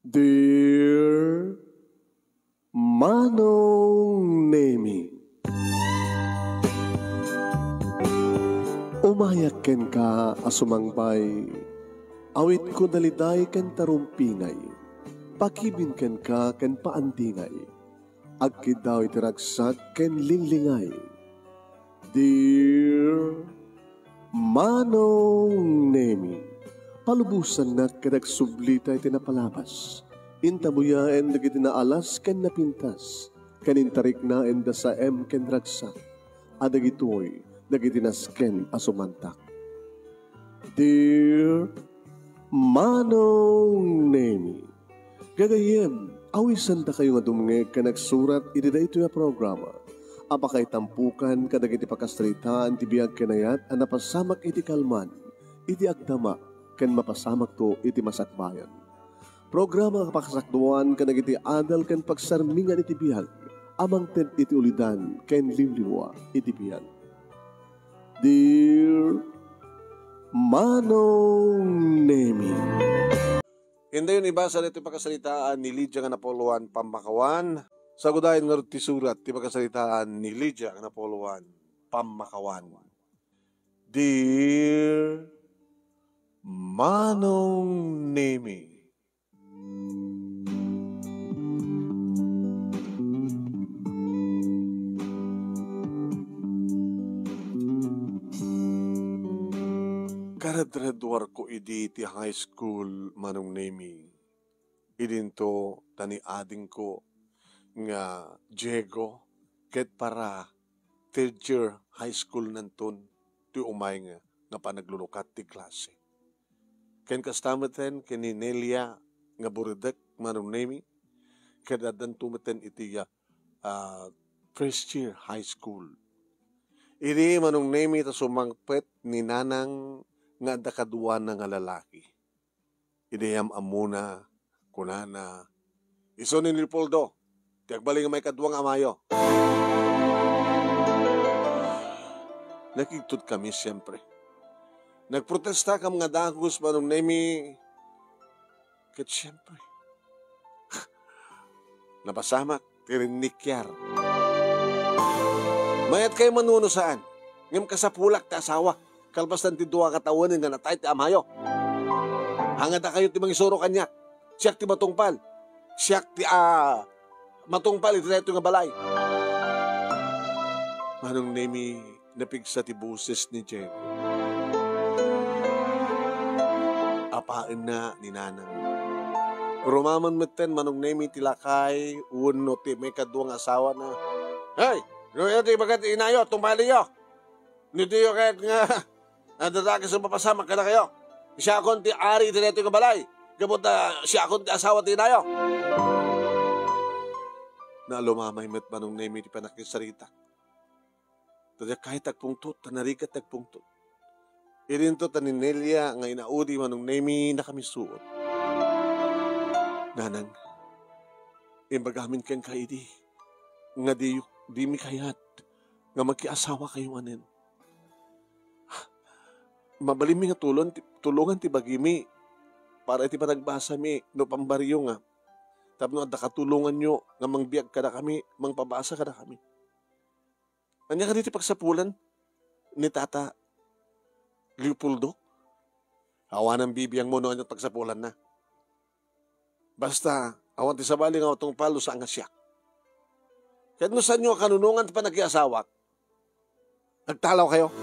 Dear Manong Nemi, umayak ken ka asumangbay, awit ko daliday ken tarumpingay, pakibin ken ka ken paandingay, agkid daw itiragsak ken linglingay. Dear Manong Nemi, palubusan na kadagsublita iti napalabas. Intabuya en dagiti naalas ken napintas. Kanintarik na en da sa ken ragsak. Adagitoy dagiti nasken asumantak. Dear Manong Nemi, gagayem, awisan da kayo nga dumngeg ka nagsurat iti dayto nga programa. Apakay tampukan kadagiti pakastritaan ti biag kenayat a napasamak iti kalman, iti agdama, ken mapasamak to iti masakbayan. Programa kapakasakduan ken iti adal ken pagsarmingan iti biag, amang ted iti ulidan ken limliwa iti biag. Dear Manong Nemi, Hindi yun ibasa na iti pakasalitaan ni Lydia nga Napoluan Pamakawan. Sagudayan nga ti surat ti pakasalitaan ni Lydia nga Napoluan Pamakawan. Dear Manong Nemi, karadradwar ko idi ti high school Manong Nemi. Idinto tani ading ko nga Diego ket para third year high school nanton ti umay nga panaglulukat ti klase. Ken kastameten ken ni Nelia nga buridek Manong Nemi, kadadan tumeten iti first year high school. Iri Manong Nemi ta sumangpet ni nanang nga dakaduan na nga lalaki. Ideyam amuna kunana iso ni Leopoldo tiagbali nga may kaduang amayo. Nakigtud kami siyempre. Nagprotesta ka mga dagos Manong Nemi. Ket siyempre. Napasamak, tirinikyar. Mayat kayo manuno saan? Ngam kasapulak ta asawa. Kalbastan ti duwa katawanin nga natay ti amayo. Hangad na kayo ti mangisuro kanya. Siyak ti matungpal. Siyak ti matungpal iti neto nga balay. Manong Nemi, napigsa ti buses ni Diego. Apain na ni nanang. Rumaman meten Manong Nemi tilakay uno ti may kaduang asawa na. Hey! No ti bagat inayo tumpali yo. Nito yo kahit nga dadaki sa mapasama ka na kayo. Siya akong ti ari iti neto nga balay. Gabot na siya akong ti asawa ti inayo. Na lumamay met Manong Nemi ti panakisarita. Tadya kahit tagpungtot, tanarikat tagpungtot. Irinto taninelia nga inaudi Manong Nemi na kami suot. Nanang, imbagamin ken kaidi, nga di mi kayat, nga magkiasawa kayo anin. Mabalim mi nga tulungan ti bagimi, para iti panagbasa mi, no pambariyo nga. Tapno adda katulungan nyo, nga mangbiag ka na kami, mangpabasa ka na kami. Anya ka dito pagsapulan ni Tata Leopoldo? Hawa ng bibiyang mo noon yung pagsapulan na. Basta, awan ti sabali nga itong palo sa nga siya. Kahit no saan nyo kanunungan pa nag-iasawak, nagtalaw kayo.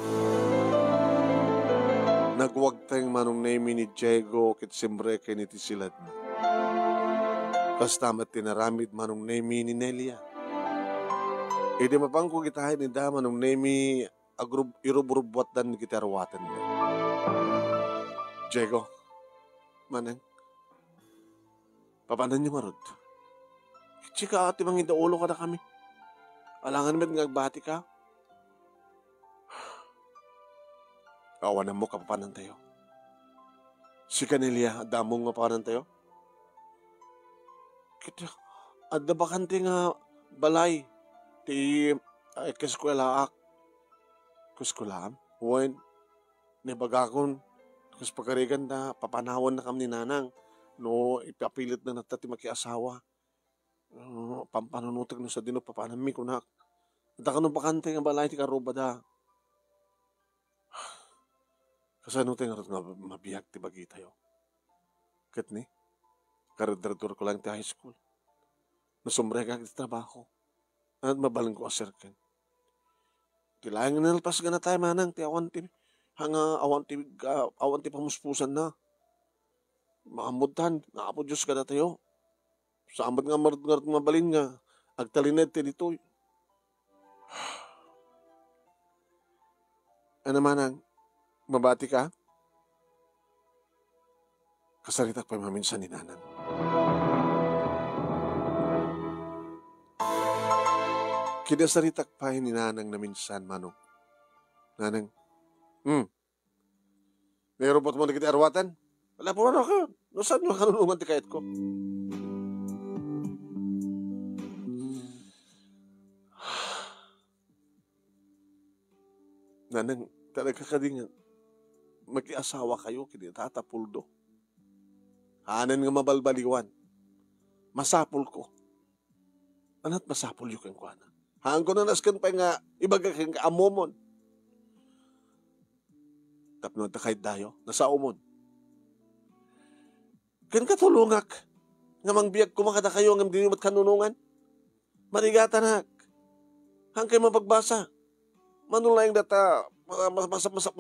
Nagwag tayong Manong Nemi ni Diego kit simbre kay ni Tisilad na. Basta matinaramid Manong Nemi ni Nelia. E di mapangko kitahin ni da Manong Nemi irubrubwat dan gitarwatan na. Diego, manang, papanan niyo marod. Chika ati mang idaulo ka na kami. Alangan naman ngagbati ka. Awanan mo kapapanan tayo. Si Canelia, damong nga papanan tayo. Kita, adda bakante nga balay. Ti kaskwelaak. Kuskulaam. Huwain, nibagakon. Kus pagkarigan na, papanawan na kami ni nanang. No, ipapilit na natati makiasawa. Pampanunutag no sa dino, papanami ko na. At ka nung bakante nga balay, ti karuba da. Kasano tayo nga mabiyag ti bagi tayo. Kat ni, karadrador ko lang ti high school. Nasumbre ka ti trabaho. At mabalang ko asirkan. Tilayang nalpas ka na tayo manang, ti awan ti, hanga awan ti pamuspusan na. Maamutan, naapo Diyos ka na tayo. Sa amad nga marat mabalin nga, agtalined ti dito. Ano manang, mabati ka? Kasaritak pa maminsan ni nanang. Kinasaritak pa ni nanang na minsan, manong. Nanang, nairobot mo na kita arwatan? Wala po ano ka, no saan yung kanunungan ti kayat ko? Nanang, talaga ka din mag-iasawa kayo, kinitatapuldo. Hanan nga mabalbaliwan. Masapul ko. Anat masapul yung kang kuana. Haan ko na naskan pa nga, ibaga kang kaamomon. Tapno na kahit dayo, nasa umon. Kan katulungak, nga mangbiyag kumakada kayo ng dinimat kanunungan. Marigatanak. Hang kayo mapagbasa. Manulang data,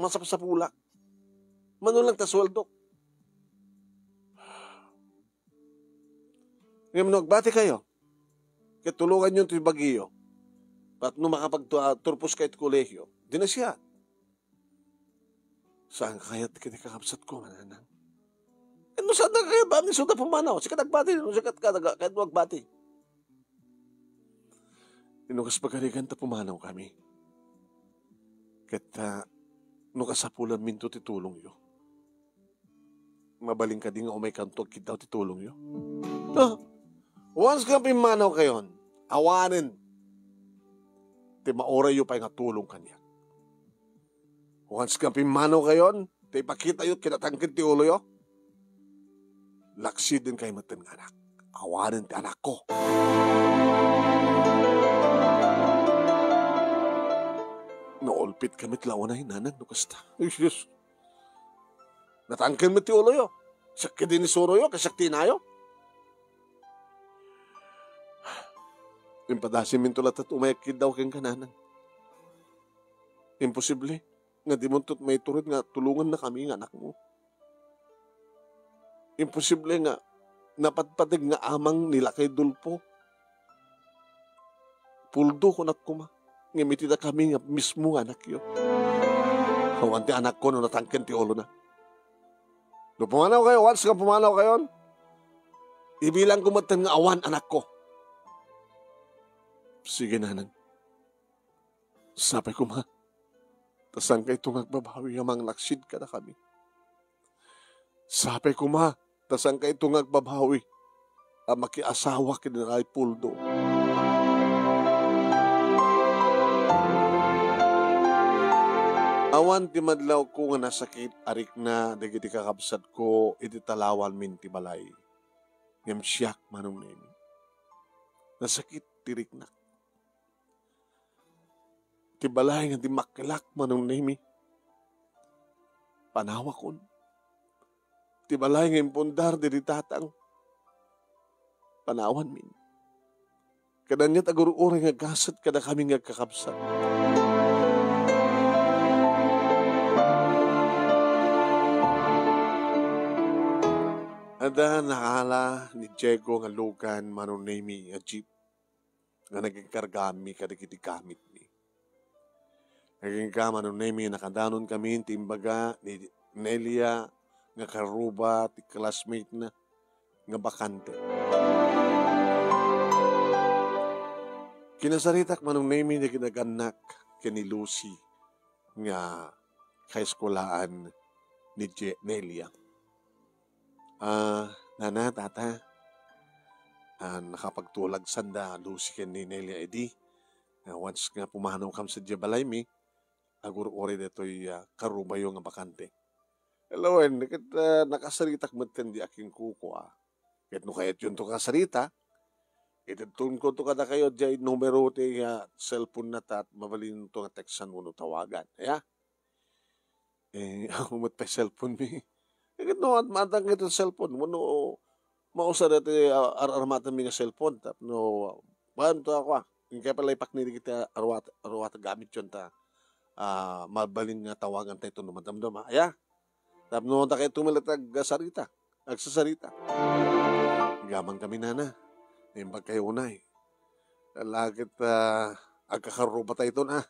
masapulak. Manulang ta sweldo. Ngayon magbati kayo. Katulungan nyo ito yung bagiyo. At nung makapagturpos kayo ito kolehyo, di na siya. Saan kaya't kinikakapsat ko, mananang? No saan na kayo ba? Suda pumanaw. Sikat nagbati. Sikat kahit magbati. Inukas pagkarigan ta pumanaw kami. Kat nukasapulan minto titulong yo. Mabaling ka din nga umay kanto kita titulong yo. Once ka pimanaw kayon, awanin. Ti maoray yo pa nga tulong kanya. Once ka pimanaw kayon, ti pakita yo kinatangkid ti ulo yo. Laksid din kay matin nga anak. Awanin ti anak ko. Naulpit kami tlawanay nanang nukasta. Yes. Natangkin mo ti ulo yo. Sakit din ni suro yo, kasakti na yo. Impadasin minto latat umayakid daw keng kananang. Imposible. Nga di mo may turid nga tulungan na kami nga anak mo. Imposible nga napatpatig nga amang nila kay dulpo. Puldo ko na kuma. Ngamiti na kami nga mismo anak yo. Hawan ti anak ko no natangkin ti ulo na. No pumanaw kayo, once ka pumanaw kayo, ibilang kumatan nga awan anak ko. Sige nanan. Sabi ko ma, tasang kay itong agbabawi amang laksid ka na kami. Sabi ko ma, tasang kay itong agbabawi ang makiasawa ka na ay puldo. Awan ti madlaw ko nga nasakit arik na dagiti kakabsat ko iti talawan min ti balay. Ngem siyak manong nemi. Nasakit tirik na. Ti balay nga di makilak manong nemi. Panawa kon. Ti balay nga impundar di tatang. Panawan min. Kadanyat aguro-uri nga gasat kada kami nga kakabsat. Ada nakala ni Diego nga lugan manong nemi nga jeep nga naging kargami kadagiti gamit ni. Naging ka manong nemi nakadanon kami timbaga ni Nelia nga karuba ti classmate na nga bakante. Kinasaritak manong nemi nga ginaganak kini Lucy nga kaiskolaan ni Nelia. Nana, tata, nakapagtulag sanda, Lucy ken ni Nelia edi. Once nga pumanaw kam sa Jabalay mi, agur-ori deto'y karubayo nga bakante. Alawan, nakasaritak matin di aking kuko Ket no kayat yun to kasarita, itutun ko to kada kayo di numero ti cellphone na tat mabalin to nga textan mo no tawagan. Ako mo't pa cellphone mi. Ket no at matang ito cellphone mo no mausara ti ararmatan mi nga cellphone tap no banto ako. Yung kaya pala ipaknili kita arwat gamit yun ta mabalin nga tawagan tayo ito numadamdam. Tap no ta kayo tumalatag sarita. Agsasarita. Gamang kami nana. Imbag kayo unay. Lagit agkakaruba tayo ito na.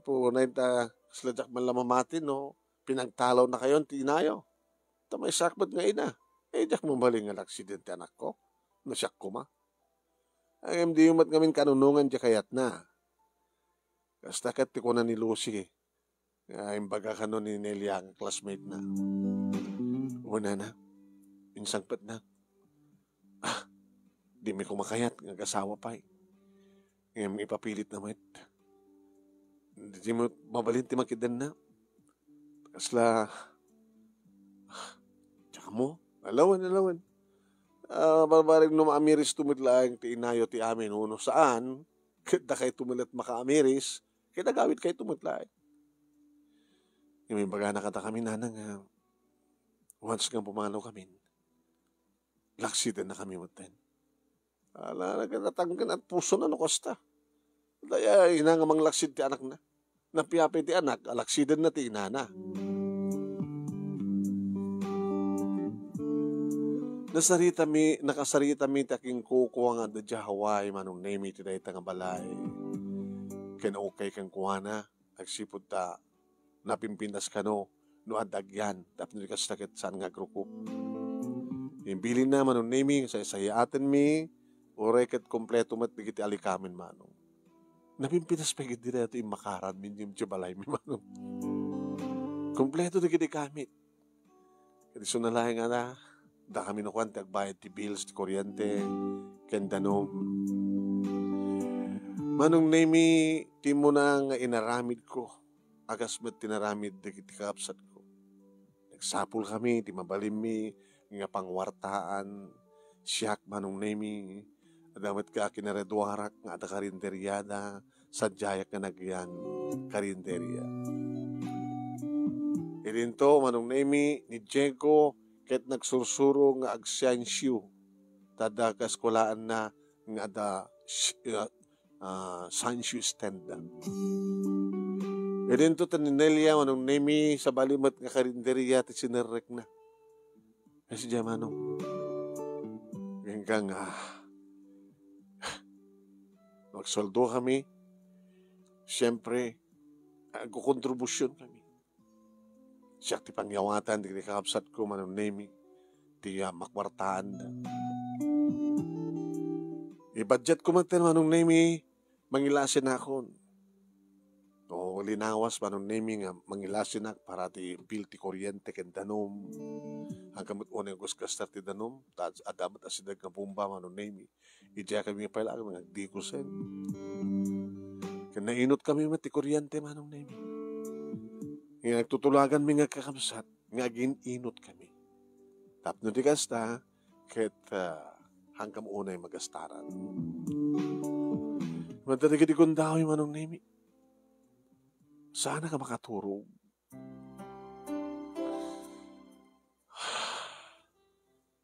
Punay ta sladyak man lamamatin no. Pinagtalaw na kayo tinayo. Tamay sakbat nga ina. Jak mamaling nga aksidente anak ko. Nasyak ko ma. Ang MD umat ngamin kanunungan di kayat na. Kasta kat ko na ni Lucy. Imbaga ka nun ni Nelia ang classmate na. Una na. Minsang pat na. Di may kumakayat. Ng asawa pa Ngayon ipapilit na met. Di mo mabalin ti makidan na. Kasla. Tsaka mo. Alawan. Barbarig no maamiris tumidlaang ti inayo ti amin. Uno saan. Kita kayo tumilat makaamiris. Kita gawit kayo tumidlaang. Yung baga nakata kami nanang once nga pumanaw kami. Laksidan na kami matin. Nagkatatanggan at puso na no kosta. Daya inangamang laksid ti anak na. Napiapay ti anak, alaksidan na ti inana. Nakasarita mi taking kukuha nga dadya Hawaii manong name iti dahi nga balay. Ken okay kang kuwana, agsipod ta, napimpindas ka no adagyan, tapos nilikastaket saan nga grupo. Imbilin na manong name, sayasayaatan mi, oreket kompleto mat bigiti alikamin manong. Napimpinas pa giti dito yung makaran min yung balay mi manong. Kompleto na giti kamit. Kaya sunalahin nga na, da kami no kwante agbayad ti bills, ti kuryente, kendanom. Manong name, ti mo na nga inaramid ko. Agas met tinaramid di kiti kapsat ko. Nagsapul kami, ti mabalim mi, nga pangwartaan, siyak manong name, adamat ka kinaredwarak nga ada karinderyada, sadyayak nga nagyan karinderya. Idinto manong name ni Diego, ket nagsursuro nga agsiyansyu, tada kaskolaan na nga ada sansyu stenda. Idinto taninelya manong name sa balimat nga karinderya ti sinerek na. Kasi diya manong, hanggang magsoldo kami, siyempre, kukontribusyon kami. Siya ti pangyawatan, di kakapsat ko, manong name, ti makwartaan na. I-budget ko man tayo, manong name, mangilasin akon. O linawas, manong name, nga mangilasin ak, para ti bill ti kuryente, kendanom. Hanggang unang guskastar ti danom, adamat asidag nga bumba, manong name, idya kami pala, mga dikusen. Kaya nainot kami mati kuryente, manong name. Nga nagtutulagan mi nga kakamsat, nga gininot kami. Tapno di kasta, ket hanggang unay magastaran. Madadag di kundaw yung manong name. Sana ka makaturog.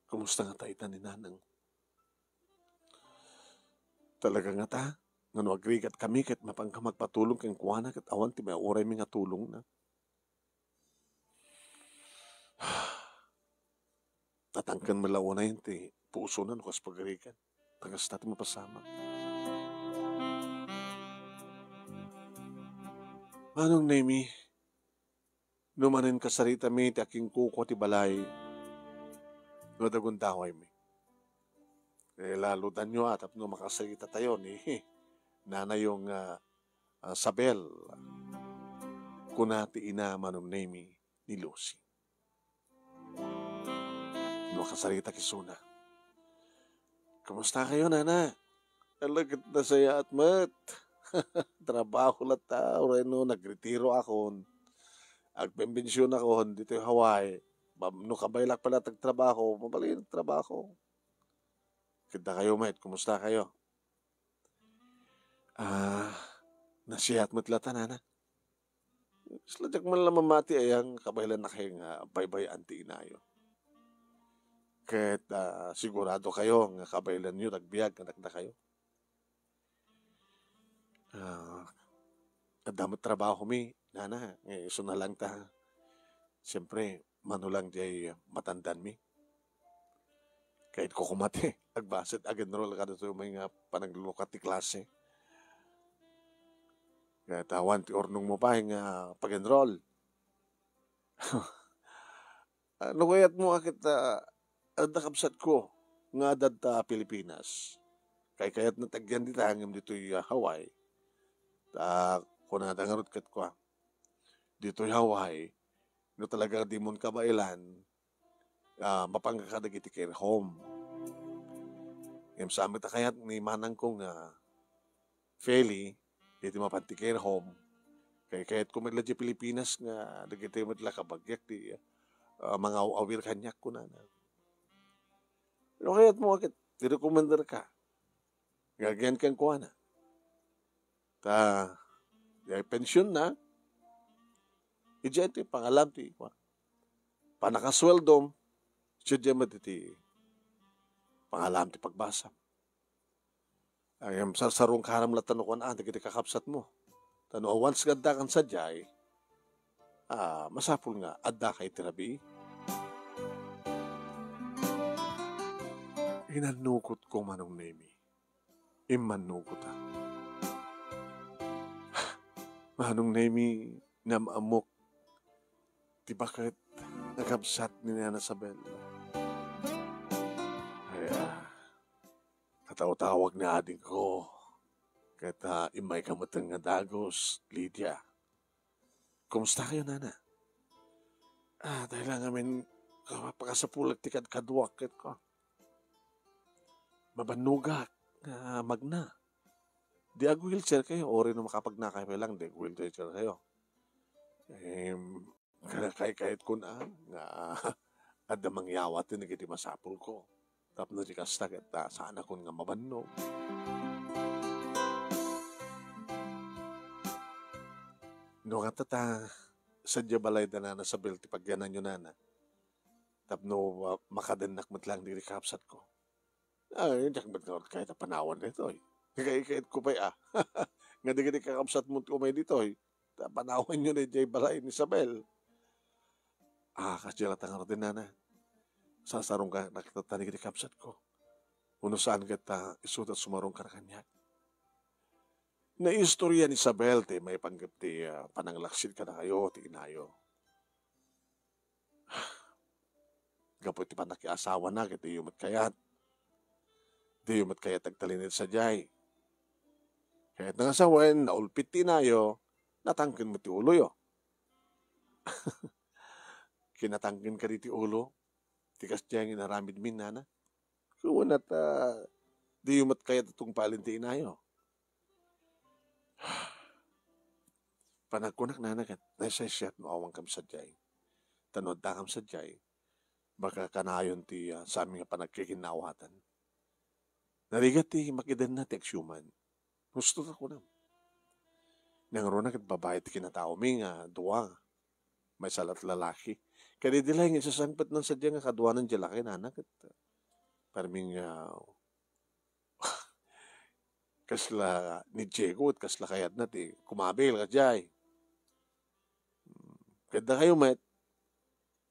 Kumusta nga tayo ni nanang? Talaga nga ta, nga no agrigat kami ket mapangka magpatulong kang kuwana ket awan ti may oray mi nga tulong na. Tatangkan malauna yun ti puso na no kas pagarikan. Tagas natin mapasama. Manong nemi, numanin kasarita mi ti aking kuko ti balay. No dagundaway mi. Lalo danyo atap no makasarita tayo ni nanay yung Sabel kunati ina manong name ni Lucy. No makasarita kisuna. Kamusta kayo nana? Alagat na saya at mat. Trabaho lang ta. Reno, nagretiro ako. Agpembensyon ako, dito yung Hawaii. No kabaylak pala tagtrabaho, mabali yung trabaho. Kita kayo, mate. Kumusta kayo? Nasihat mo tila tanana. Sladyak man lang mamati ay ang kabaylan na kayo nga baybay anti inayo. Kahit sigurado kayo nga kabaylan nyo, nagbiyag, na kayo. Damot trabaho mi, nana, iso na lang ta. Siyempre, manulang jay matandan mi. Kahit ko kumati, agbasit, agenrol ka dito may nga panaglulukat ti klase. Kaya tawan ti ornong mo pa nga pag-enroll. Ano kayat mo akit nakabsat ko nga dad Pilipinas. Kayat natagyan dito hanggang dito yung Hawaii. Kung natangarot kat ko dito yung Hawaii, no talaga di mo kabailan, mapangkakadag iti care home. Ngayon sa amin kayat ni manang kong Feli, dito mapanti care home. Kaya't kumagla di Pilipinas nga, nagitay mo tila kabagyak di mga awir kanyak ko na. Pero kaya't mo akit, di-recommender ka. Gagyan kang kuha na. Di pensyon na, iti pangalam ti kuha. Panakasweldom, siya dyan matiti pangalam ti pagbasa. Ayam sarong karam latan ko na, kiti kakapsat mo. Tano, once ganda kang sadyay, masapul nga, adda kay tirabi. Inanukot ko manong nemi. Imanukot ha. Manong nemi, namamok, di bakit nakapsat ni Nana Sabel. Kataw-tawag na ading ko. Kaya imay kamatang nga dagos, Lydia. Kumusta kayo, Nana? Dahil lang amin, pagkasapulag tikad kadwak ko. Mabanugak, magna. Di wheelchair kayo, ori na makapagnakay pa lang, di wheelchair kayo. Kahit ko na, ada mangyawat din nagiti masapul ko. Tapos na di kastag at sana ko nga mabanog. No nga sadya balay na sa belti pagyanan nyo nana. Tapno makadanak mo lang di kapsat ko. Diyak ba't kahit panawan nito eh. Kahit ko pa Nga di kakapsat mo kumay dito eh. Panawan nyo na jay balay ni Isabel. Kasi lang din nana. Sasarong ka nakitatanig di kapsat ko. Uno saan kita isutat sumarong ka na kanya. Na istorya ni Isabel, may panggap ti pananglaksid ka na kayo, ti inayo. Gapo ti panakiasawa na, kiti yumat kayat. Di yumat kayat agtalinid sa jay. Kahit nangasawan, naulpit ti inayo, natangkin mo ti ulo yo. Kinatangkin ka di ti ulo, tikas diyang inaramid min nana. Kuwan at di yumat kayat itong palinti inayo. Panagkunak na nagat, nasa siyat no awang kam sadyay. Tanod da kam sadyay, baka kanayon ti sa aming panagkikinawatan. Narigat ti makidan na ti aksyuman. Gusto na ko na. Nangaro na kat babae ti kinatao mi nga duwa. May salat lalaki. Kaya di lang isasangpat ng sadya nga kaduwa ng jalaki na anak. Parming kasla ni Diego at kasla kayat na ti kumabil ka jay. Kada kayo met,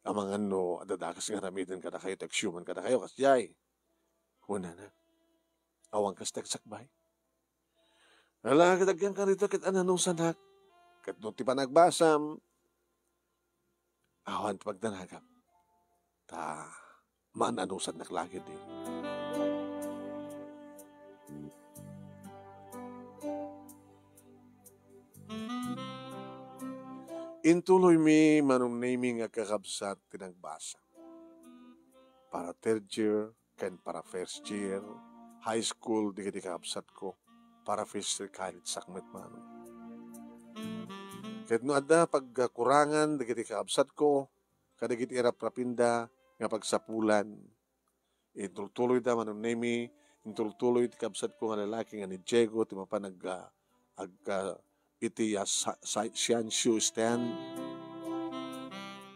amangan no, adadakas nga ramidan kada kayo, taksyuman kada kayo, kas jay. Una na, awang kas tagsakbay. Wala kadagyan ka rito kit ananong sanak, kat no ti panagbasam, awan ti pagdanagam. Maananusan naklagid eh. Intuloy mi manong naming kakabsat tinagbasa. Para third year, ken para first year, high school, di kakabsat ko, para first year college sakmet manong. Kahit no adda pagkurangan, dagiti kaabsat ko, kadagiti irap rapinda, nga pagsapulan. Itultuloy da manong nemi, itultuloy ti kabsat ko nga lalaki nga ni Diego, ti mapanag iti siyansyo stand.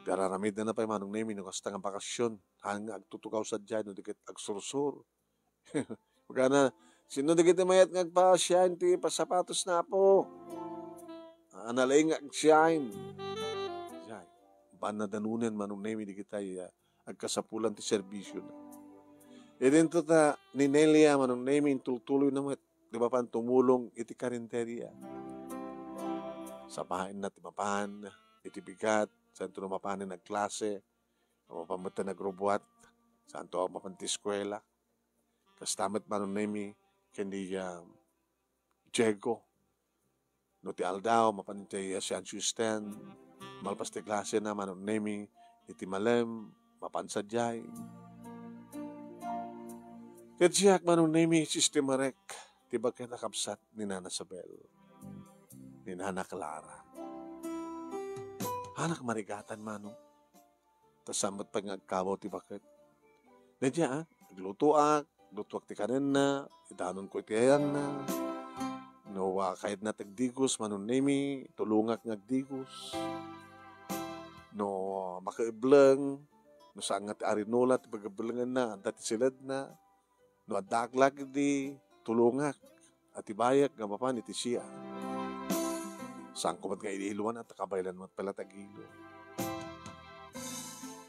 Dararamid na pa manong nemi nung kasta nga bakasyon. Hanga agtutukaw sa dyan, no dikit agsursur. Magana, sino dikit mayat nga agpa-shine, ti pasapatos na po. Analay nga ag-shine. Panadanunan manong nemi dikit tayo agkasapulan ti serbisyo na. E dito ta, ni Nelia manong nemi tultuloy na di ba pan tumulong iti karinterya. Sapahin na ti mapan, iti bigat, saan to na mapanin nagklase, mapamata nagrubuat, saan to mapanti eskwela. Kastamat manong nemi, kendi Diego, no ti Aldao, mapanti siyan stand, malpas ti klase na manong nemi, iti malem, mapansadyay. Katsiyak manong nemi, sistema rek, tiba kaya nakapsat ni Nana Sabel, ni Nana Clara. Anak marigatan manong, tasamot pag ngagkabaw ti bakit. Nadya, naglutuak, lutuak ti kanin na, idanon ko iti ayan na, no kahit na tagdigos manong nemi, tulungak ngagdigos, no makaiblang, no saan nga ti arinola, ti pagablangan na, dati silad na, no adaklag di tulungak, at ibayak nga mapan iti siya. Saan ko mat nga ililuan at kabaylan mat pala tagilo.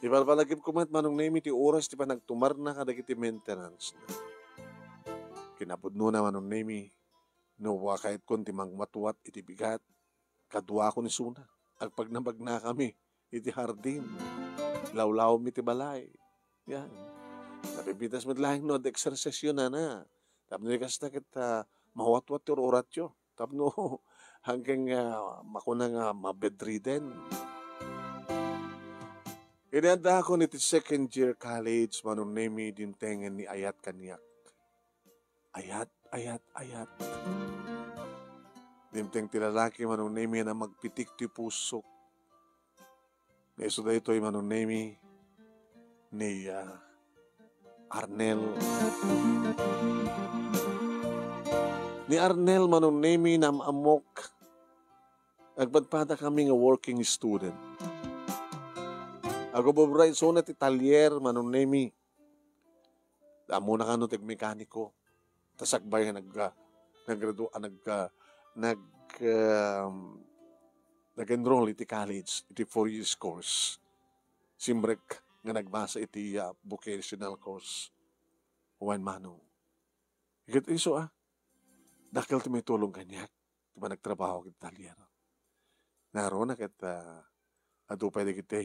Ipalpalagip ko mat manong nemi ti oras ti pa nagtumar na kadagiti maintenance na. Kinapudno na manong nemi, no kahit kon ti mangmatuat iti bigat, kadwa ko ni Suna. Agpag nabag na kami, iti hardin, lawlaw mi ti balay. Yan. Napipitas mo lang no, exercise yun na. Tapno kasta kita mawatwat your oratyo. Tapno hanggang makunang mabedridden. Inanda ako niti second year college, manong nemi dintengen ni Ayat Kanyak. Ayat. Dimteng ti lalaki manong nemi na magpitik ti pusok. Neso da ito manong nemi ni Arnel. Ni Arnel manong nemi na amok. Agpadpada kami nga working student. Ako bobray so na ti talyer manong nemi. Amo na kano tag mekaniko. Tasakbay nga nag-enroll iti college, iti 4 years course. Simbrek nga nagbasa iti vocational course. Huwan manong. Ikit iso dakil ti may tulong kanyak. Di ba nagtrabaho kiti talyer. Naroon na kita adupay di kita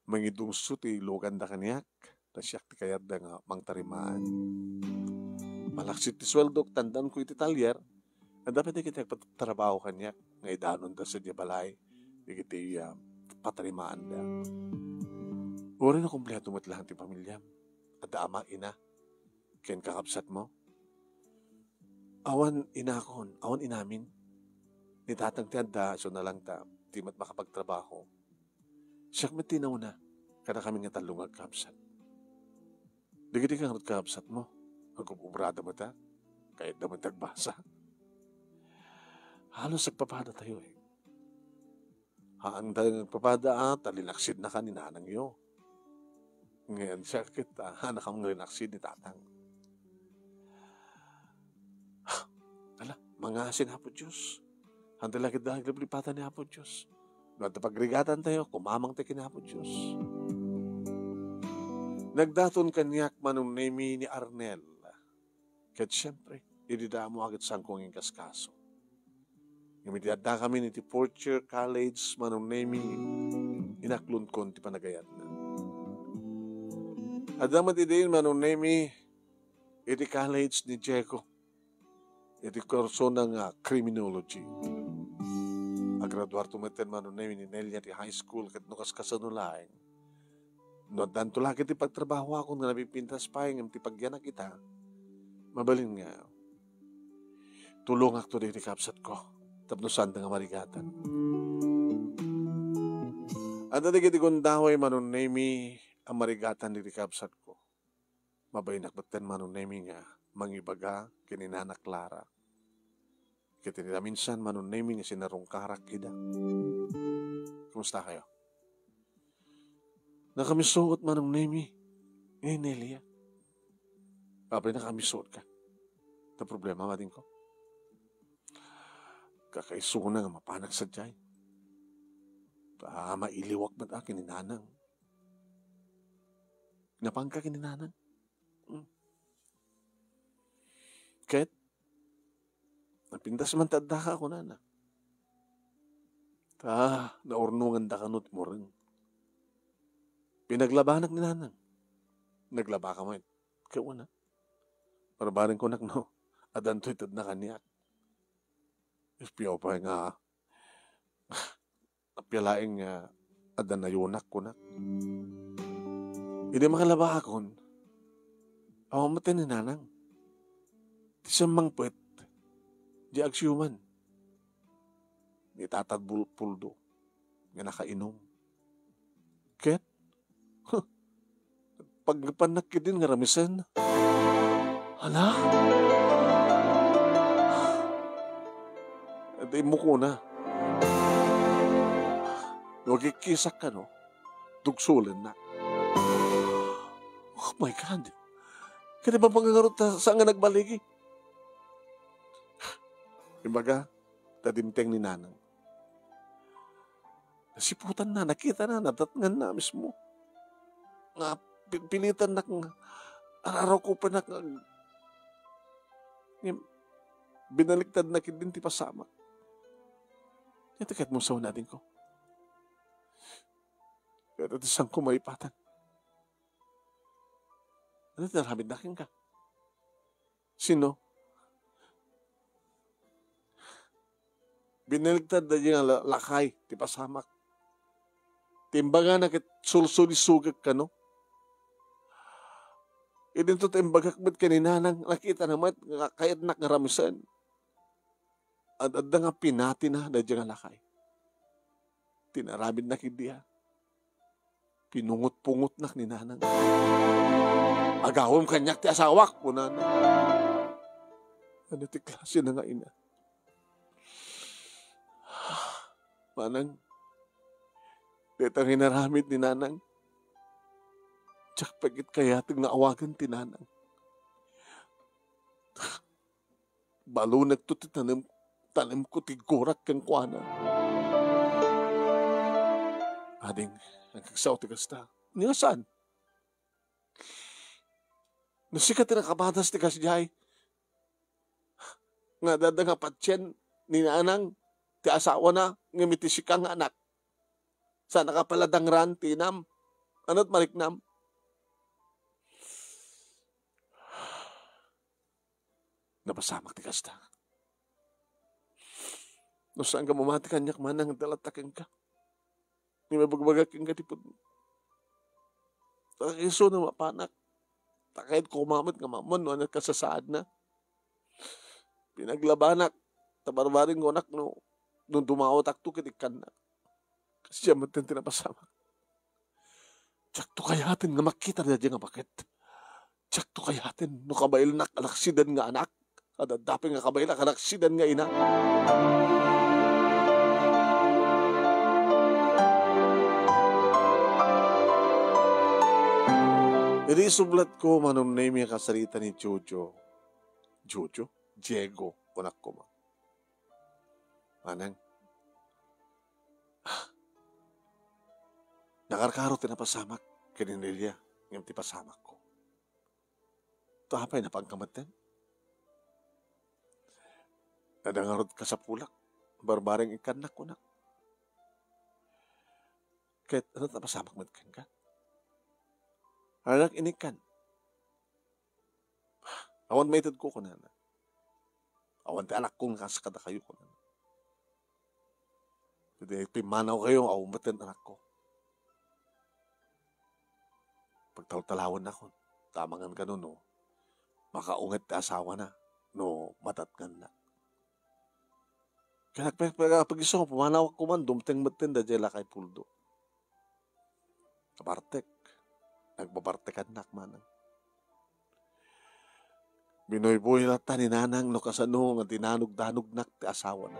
mangidungso ti lugan da kanyak. Tasyak ti kayat da nga mangtarimaan. Malaksit ti sweldo, tandaan ko iti talyer. Ang dapat di kita patrabaho kanyak. Nga idanon da sa balay. Di kita patarimaan da. Uri na kumpleto mo't lang ti pamilya. At ama, ina. Ken kakapsat mo. Awan inakon, awan inamin. Ni tatang tiyanda, so na lang ta, di mat makapagtrabaho. Siyak matinaw na, kada kami nga talong agkapsat. Di kang agkapsat mo, agkububrada mo ta, kahit naman tagbasa. Halos agpapada tayo Ang nagpapada talinaksid na ka ni nanang yo. Ngayon siya kita, nakang linaksid ni tatang. Mga sinapod Diyos. Handala kita naglipatan ni Apo Diyos. Noon pagrigatan tayo, kumamang tayo kinapod Diyos. Nagdaton kanyak manong nemi ni Arnel. Kahit siyempre, idida mo agad sangkong yung kaskaso. Ngumidiyada kami ni ti 4th year college manong nemi, inaklon kon ti panagayat na. Adamat idein manong nemi, iti college ni Diego. Iti kurso ng criminology. Agraduar tumeten manong nemi ni Nelia ti high school kat nukas kasanulaing. No, danto lagi ti pagtrabaho ako nga napipintas pa yung ti pagyanak kita. Mabalin nga. Tulong ako di kapsat ko. tapno saan nga marigatan. At adigiti kong daway manunemi ang marigatan ni Rikabsat ko. Mabay nakbatan manunemi nga mangibaga kininana Clara. Kiti nila minsan manunemi nga sinarong karak ida. Kumusta kayo? Nakamisuot manunemi. Nelia. Kapag nakamisuot ka. Ito problema matin ko. Kakaisuna nga mapanak sa dyan. Mailiwak ba't akin ni nanang? Napang ka kininanang? Kahit napintas man tadda ka ako nana. Naurnungan da kanot mo rin. Pinaglabanak ni nanang. Naglaba ka mo yun. Kaya una. Parabarin ko no. Adanto itad na kaniyak. Ispiyaw pa nga. Apyalaing adan na yunak ko na. Hindi makalaba akon. Ako matin ni nanang. Di siyang puwet. Di agsyuman. Di tatad puldo. Nga nakainom. Ket? Pagpanak din nga ramisan. Hala? Di mo ko na. Nagkikisak ka, no? Tugsulan na. Oh my God. Kaya ba pangangarot saan nga nagbaligi? Imbaga, tadimteng ni nanang. Nasiputan na, nakita na, natatngan na mismo. Nga, pilitan na kang araw ko pa na binaliktad na kidin ti pasama. Ito kahit mo saw natin ko. Kaya ito isang kumaipatan. Ano ito naramid nakin ka? Sino? Binaligtad na yung lakay, ti pasamak. Timbaga na kit sulsulisugag ka, no? Idinto timbagak ba't kaninanang nakita naman kahit nakaramisan. At nga pinati na yung lakay. Tinarabid na kidiya. Pinungot-pungot na ni nanang. Agawam kanyak ti asawak po nanang. Ano ti klase na nga ina? Manang, detang hinaramid ni nanang. Tsak pagit kaya ting naawagan ti nanang. Balo nagtuti tanim ko ti gorak kang kuana. Ading, nagkagsaw ti kasta. Nga saan? Nasikat na kabatas ti kasjay. Nga dada nga patsyen ni nanang ti asawa na ngamiti si kang anak. Sa nakapaladang ran tinam. Ano't mariknam? Napasamak ti kasta. No saan ka mamati kanyak manang dalatakin ka. Ni mabagbagakin ka tipod mo. Takiso na mapanak. Takahit kumamot nga mamon no anak kasasaad na. Pinaglabanak. Tabarbaring ko anak no. Nung dumawat akto kitikan na. Kasi siya matin tinapasamak. Tsak to kayatin nga makita na dyan nga bakit. Tsak to kayatin no kabail na kalaksidan nga anak. Adadapin nga kabail na kalaksidan nga ina. Iri sublat ko manong name yung kasarita ni Jojo. Jojo? Diego. Kunak ko ma. Manang. Nakarkaro tinapasamak. Kininilya. Ngayon tipasamak ko. Ito hapay na pangkamatan. Nadangarod ka sa pulak. Barbaring ikanak ko na. Kahit ano tapasamak matkan ka? Anak inikan. Awan maitad ko na. Awan ti anak kong nakasakada kayo ko na. Jadi pimanaw kayo, awan matan anak ko. Pagtalawan na ko, tamangan ka nun, no? Makaungat ti asawa na, no matatgan na. Kaya pag-iso ko, pumanawak ko man, dumteng matin da jela kay Puldo. Kabartek. Nagbabartekan nak manang. Binoy-boy na ta ni nanang no kasano nga dinanog-danog nak ti asawa na.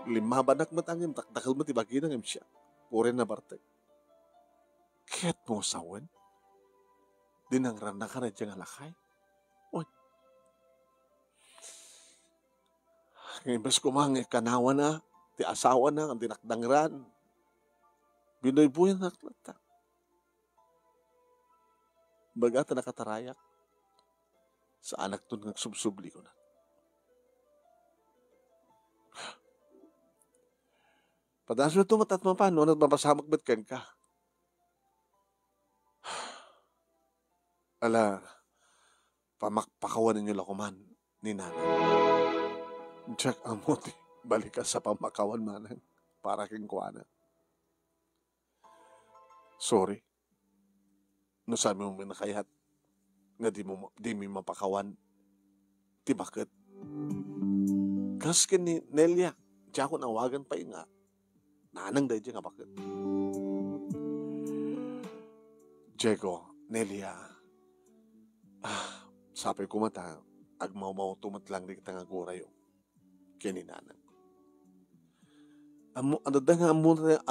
Lima ba nak matangin, takdakal mo ti bagi na ngam siya. Puren na bartek. Kaya't mo sawan. Dinangran na ka na diyang alakay. Uy. Ngayon bas kumang kanawa na, ti asawa na, ang dinakdangran. Binoy-boy na naklata. Bagata nakatarayak. Sa anak to nagsubsubli ko na. Padalas mo ito matatma pa, no? Nagmapasamak ba't kan ka? Ala, pamakpakawan ninyo lakuman ni nanay. Check ang muti. Balik ka sa pamakawan manang. Para king kuwana. Sorry. No sabi mo minakayat nga di mi mapakawan. Ti bakit? Kaskin ni Nelia. Diya ko nawagan pa nga. Nanang dahi nga bakit? Diego, Nelia. Sabi ko mata, agmaw-maw tumatlang di kita nga gurayo. Kini nanang. Adada nga muna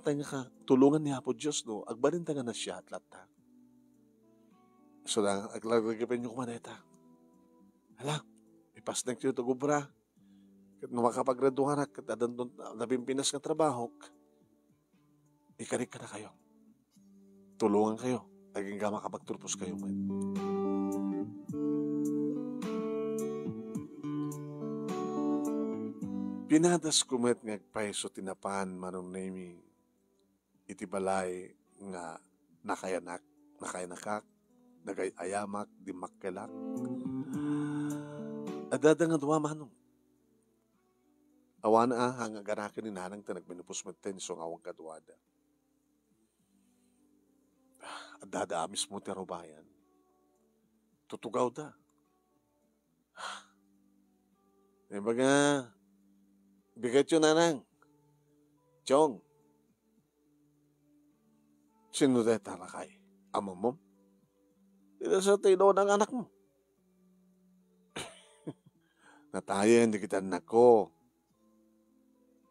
tayo nga tulungan ni Apo Diyos, no? Agbalin tayo na siya at lata. So lang, aglagagipin nyo kumaneta. Hala, ipas na kayo ito gubra. Kat makapaggraduhan na, kat nabimpinas ng trabaho, ikarik ka na kayo. Tulungan kayo. Laging ka makapagtulpos kayo man. Pinadas kumet nga paiso tinapan manong nami iti balay nga nakayanakak, nagayamak, di makkelak. Adada nga duwa manong. Awana hanga ganakin ni nanang ta nagminupos maten so nga awang kaduada. Adada amis mo terobayan. Tutugaw da. Baga, bigat yun nanang. Chong. Sino da talakay? Ama mo? Dito sa tino ng anak mo. Natayan, di kita anak ko.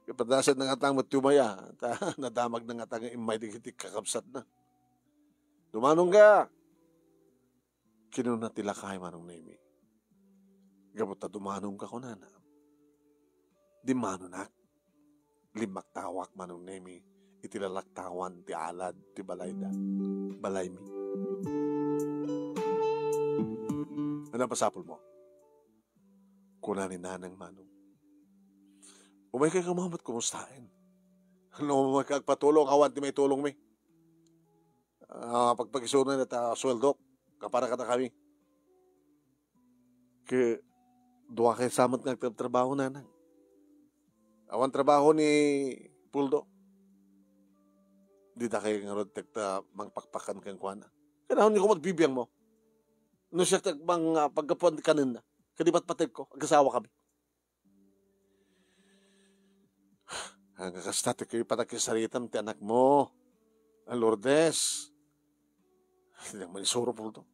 Kapadasan ng atang matumaya. Nadamag ng atang imay, di kita kakapsat na. Dumanong ka. Kinuna tilakay manong nemi. Gabuta dumanong ka kunana. Di manunak. Limak tawak manong nemi. Itilalaktawan ti alad ti balayda. Balaymi. Ano pasapol mo? Kunanin nanang manong. Umay kay kamamat kumustain. Ano mo magkagpatulong awan ti may tulong mi. Pagpagisunan at sweldo. Kapara ka na kami. Kaya duwa kayo samat nga trabaho nanang. Awan trabaho ni Puldo. Di na kayo nga ron mangpakpakan kang kuwana. Kaya hindi ko magbibiyang mo. No siya pagkapuan kanin na. Kadibat patag ko. Agasawa kami. Hanggang kastate kayo patagkisaritan ti anak mo. Ang Lourdes. Hindi naman isuro Puldo.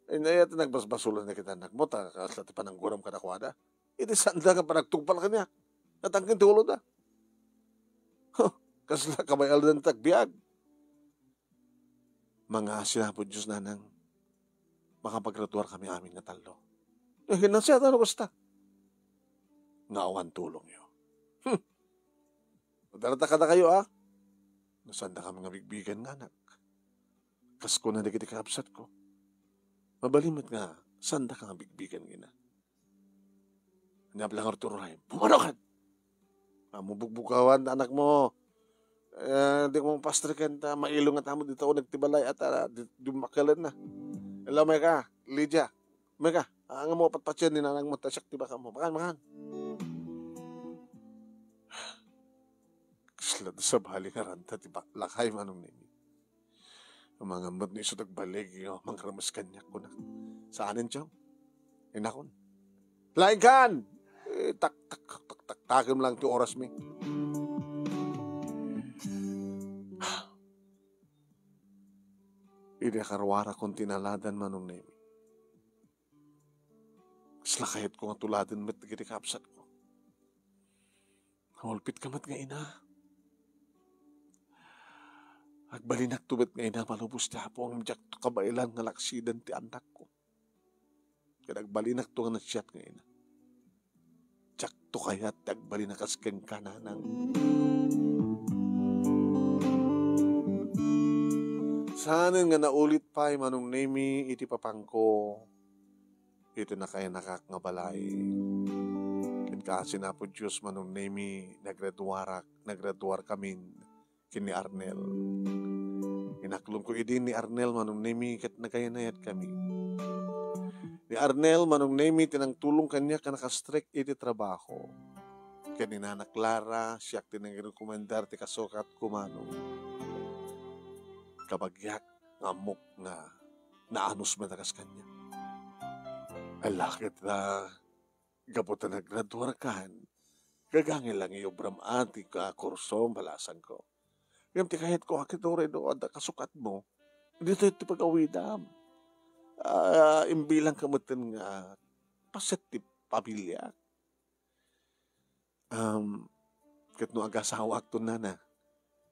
Eh, naya ito nagbasbasulan na kita anak mo. Kasati pa ng guram ka na kuwana. Iti sanda ka pa nagtugpal ka niya. Natangkin tulod na. Kasla kabayal na tagbiag. Mga sinapod Diyos nanang makapagratuar kami aming natalo. Eh, hinasya na basta. Naawan tulong yun. Madarata ka na kayo, Nasanda kami nga bigbigan nga, anak. Kasko na di kakapsat ko. Mabalimot nga, sanda ka nga bigbigan gina. Hanyap lang Arturo Ray, pumanokan! Mubugbukawan, anak mo. Di ko mong pastrikan, mailong at amo dito ako nagtibalay at dumakalan na. Alam mo ka, Lydia. May ka, ang mo patpatsyan ni nanang mo, tasyak tiba ka mo. Makan. Kasla sa bali nga ranta, tiba, lakay manong nini. Ang mga mat ni iso nagbalig, mangkramas kanyak ko na. Saanin siya? Inakon. Laikan! Tak lang ti oras mi. Ini karwara kong tinaladan manong nemi. Kasla kahit ko nga tuladan met giti kapsat ko. Hulpit kamat nga ina. Agbalinak tubet nga ina malubos ti hapo ang jak to kabailan nga laksidan ti anak ko. Kaya agbalinak to nga nasyat nga ina. Jak to kayat agbalinak askeng kananang. Saanin nga naulit pa manong nemi iti papangko. Ito na kaya nakak nga balay. Kasi na po Diyos manong nemi naggraduar kami kini Arnel. Inaklong ko idin ni Arnel manong nemi kat nagayanayat kami. Ni Arnel manong nemi tinang tulong kanya ka nakastrek iti trabaho. Kanina na Clara siyak tinang rekomendar ti kasukat kumanong. Kabagyak ngamok nga naanos matakas kanya. Alakit na gaputan na graduar kan, gagangin lang yung bramati ka kurso, balasan ko. Yung ti kahit ko akit rin doon, kasukat mo, dito iti pag-awidam. Imbilang kamutin nga, paset ti pamilya. Kat no agasawa akto na,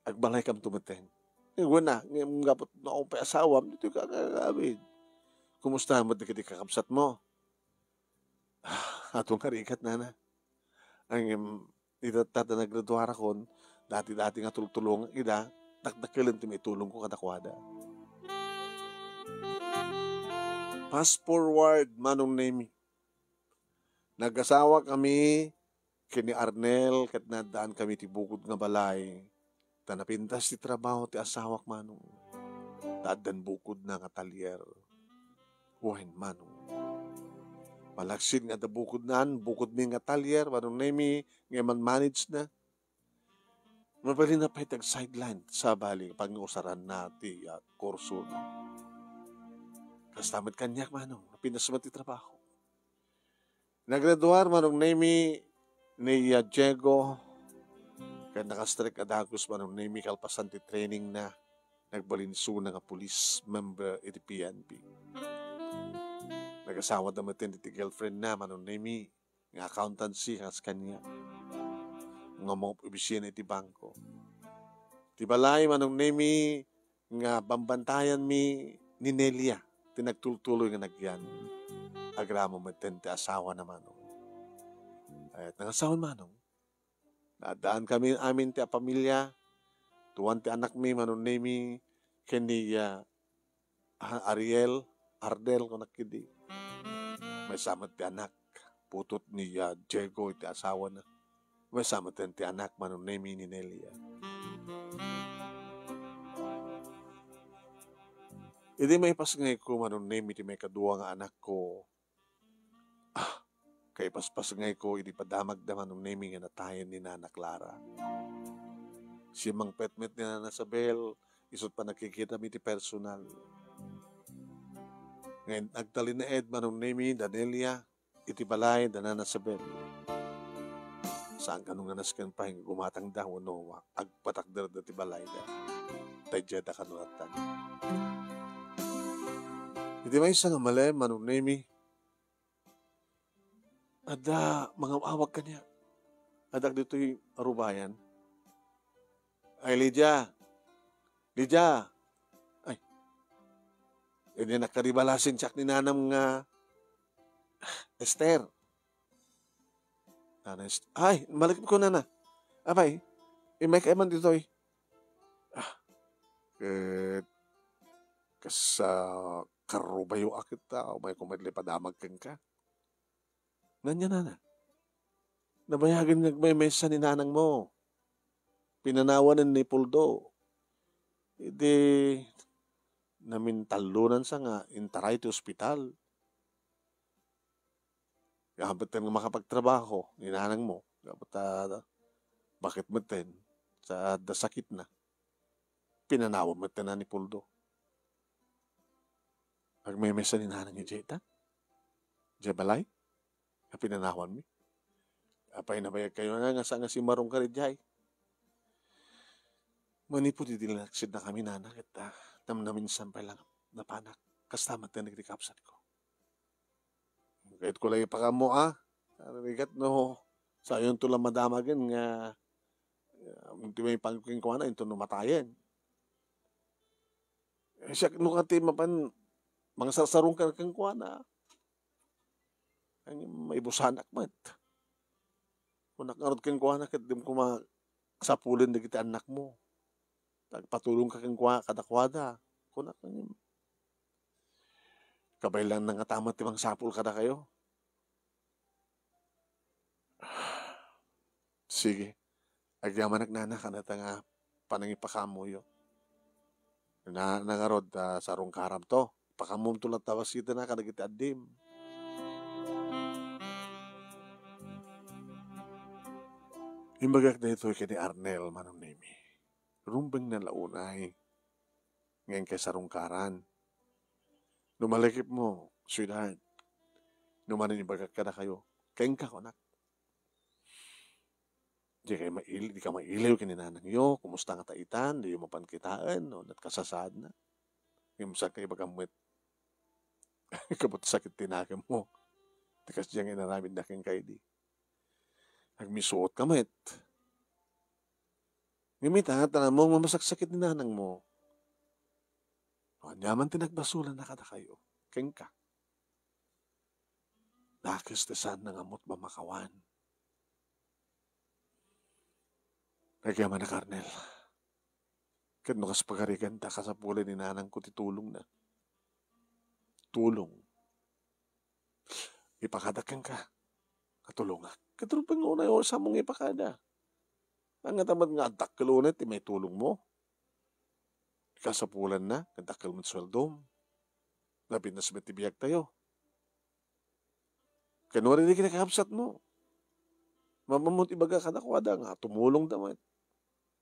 agbalay kam tumaten. Ngayon na, ngayon gapot na akong paasawam, dito ka gagawin. Kumusta mo di kakapsat mo? Atong karikat na. Ang ito tata naggraduar akon, dati-dati nga tulong ida, dakdakilan ti may tulong ko kadakwada. Fast forward, manong nemi. Nag-asawa kami, kini Arnel, kat nadaan kami ti bukod nga balay. Tanapintas ti trabaho ti asawak manong. Dadan bukod na nga talyer. Wahin manong. Malaksin nga da bukod mi nga talyer, manong nemi, nga man-manage na. Mabali na pa itag sideline sa bali, pag-usaran na ti kurso. Kastamad kanyak manong, pinasumat ti trabaho. Nagraduar manong nemi ni Diego, kaya nakastrek adagos manong nemi kalpasan ti training na nagbalinso na nga police member iti PNP. Nag-asawa naman iti girlfriend na manong nemi nga accountancy kas kanya. Nga mga ibisyan iti bangko. Ti balay manong nemi nga bambantayan mi ni Nelia. Tinagtultuloy nga nagyan. Agramo maten ti asawa na manong. At nangasawan manong. Nadaan kami amin ti pamilya. Tuwan ti anak mi manong nemi kani Ardel ko nakidi. May samat ti anak. Putot ni Diego iti asawa na. May samat ti anak manong nemi ni Nelia. Hindi may pasngay ko manong nemi ti may kadua nga anak ko. Kay paspasngay ko iti padamag da manong nemi nga natayan ni Nana Clara. Si Mang Petmet ni Nana Sabel, isot pa nakikita mi ti personal. Ngayon, nagtali na Ed manong nemi, Danelia, iti balay, Nana Sabel. Saan ka nung nanaskan pa yung gumatang daw, no, agpatakder da ti balay da. Tadya da kanunatan. Iti may isang amale, manong nemi, ada mga awag kanya. Adak dito yung arubayan. Ay, Lydia. Ay, hindi nakaribalasin siyak ni nanam nga Esther. Ay, malakip ko na. Abay, may kaiman dito eh. Kas karubayo akit ta, may kumadli padamag kang ka. Nandiyan na. Nabayagan nga may mesa ni nanang mo. Pinanawanan ni Puldo. Hindi namin talunan sa nga intaray ti ospital. Kapag nga makapagtrabaho ni nanang mo, bakit maten sa dasakit na. Pinanawan maten na ni Puldo. Pag may mesa ni nanang ni Jeta, Jebalay, Pinanawan mi. Apay nabayag kayo nga sa nga si Marong Karidjay. Manipod idilaksid na kami nanak at namin sampay lang napanak. Kastamat na nagdikapsat ko. Kahit ko lang ipakamo Rigat no. Sayon to lang madamagan nga hindi may pangking ko na ito numatayan. Siya nukati mapan mga sarsarong ka kang kuha na. Ang may busanak mat. Kung nakarod kang kuha na kat di mo kumasapulin na kita anak mo. Patulong ka kang kuha kadakwada. Kung nakanyang kabay lang nga tamat timang sapul kada kayo. Sige. Agyaman nagnana ka na nga panangipakamo yo. Nangarod sarong karam to. Pakamum to lang tawas kita na kada kita adim. Imbagak na ito kini Arnel manong nemi. Rumbang na launay. Ngayon kay sarong karan. Numalikip mo, sweetheart. Numanin imbagak ka na kayo. Kain ka konak. Di ka mailiw kininanang yo, kumusta nga taitan, di yung mapankitaan, no, at kasasad na. Yung sa kayo bagamwit, kabut sakit tinagam mo. Tikas diyang inaramid na kang kayo di. Nagmisuot ka met. Ngimita, tanang mo, mamasaksakit ni nanang mo. Anyaman tinagbasulan na kada kayo. Keng ka. Nakistesan ng amot ba makawan. Nagyaman na Karnel. Kano kas pagarigan ta kasapulin ni nanang ko titulong na. Tulong. Ipakadakan ka. Katulungan. Katulong una yung sa mong ipakada. Ang tamad nga adak kalunit, may tulong mo. Kasapulan na, kadakal mo sweldo. Labi na sa matibiyag tayo. Kano rin kinakapsat mo. Mamamot ibaga kadakwada nga, tumulong damat.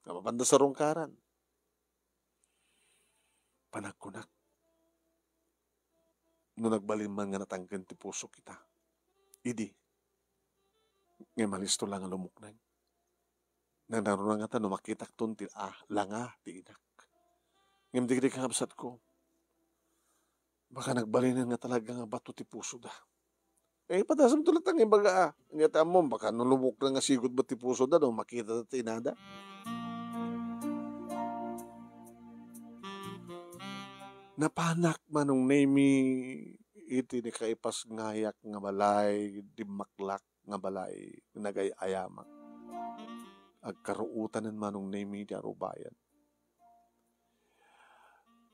Namapanda sa rongkaran. Panagkunak. No nagbalin man nga natanggan ti puso kita. Idi. Ngay malisto lang ang lumuknang. Nang naroon nga ta, no makitak ton ti langa ti inak. Ngay digdi kang absat ko. Baka nagbalin nga talaga nga bato ti puso da. Patasam tulat ang ibaga Ngeta mo, baka nulumok na nga sigod ba ti puso da, no makita na ti inada. Napanak manong nemi iti ni kaipas ngayak nga balay, dimaklak nga balay, nagay ayamak. Agkaruutanan manong nemi di arubayan.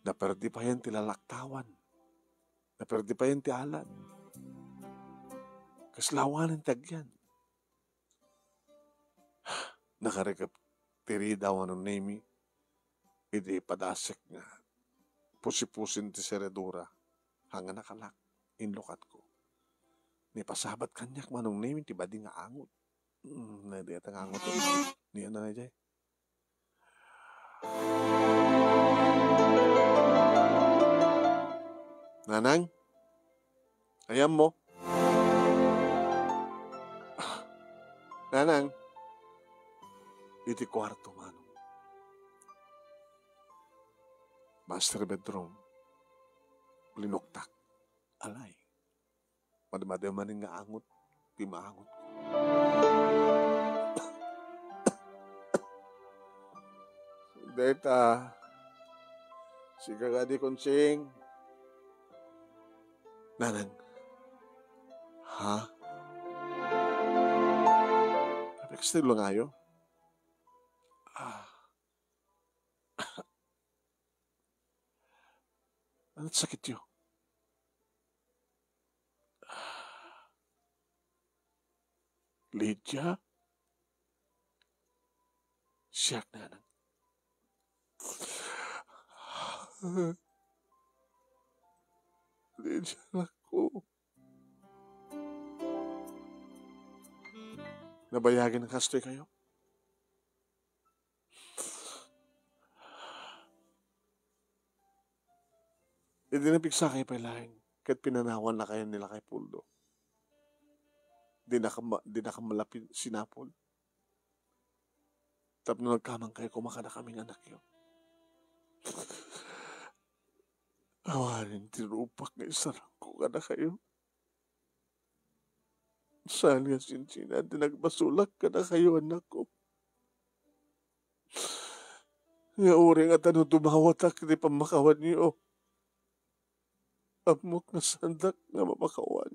Naperdi pa yan ti lalaktawan. Naperdi pa yan ti alan. Kaslawanan tagyan. Nakarekap tiri daw anong nemi. Iti padasek nga. Pusi-pusin ti seredura. Hanga nakalak. Inlukat ko. Ni pasabat kanyak manong nemi. Tiba di nga angot. Nadi at ang angot. Niyan na jay. Nanang? Ayam mo? Nanang? Iti kwarto manong. Master bedroom. Linuktak. Alay. Madamadaman nga angot. Di maangot. Deta. Siga ka di konsing. Nanang. Ha? Kapag lang ayo? Anong sakit yun? Lydia? Siyak nanang. Lydia ako. Nabayagin ng kastoy kayo? Hindi napigsa kayo pa ilahin. Kahit pinanawan na kayo nila kay Puldo. di na ka malapit sinapol. Tapos nung nagkamang kayo, kumakana kaming anak yun. Awanin tinupak nga isarang ko ka na kayo. Saan nga sinsina, dinagbasulak ka na kayo, anak ko. Nga uri nga tanong tumawatak, di pa makawan niyo. Amok na sandak nga mapakawan.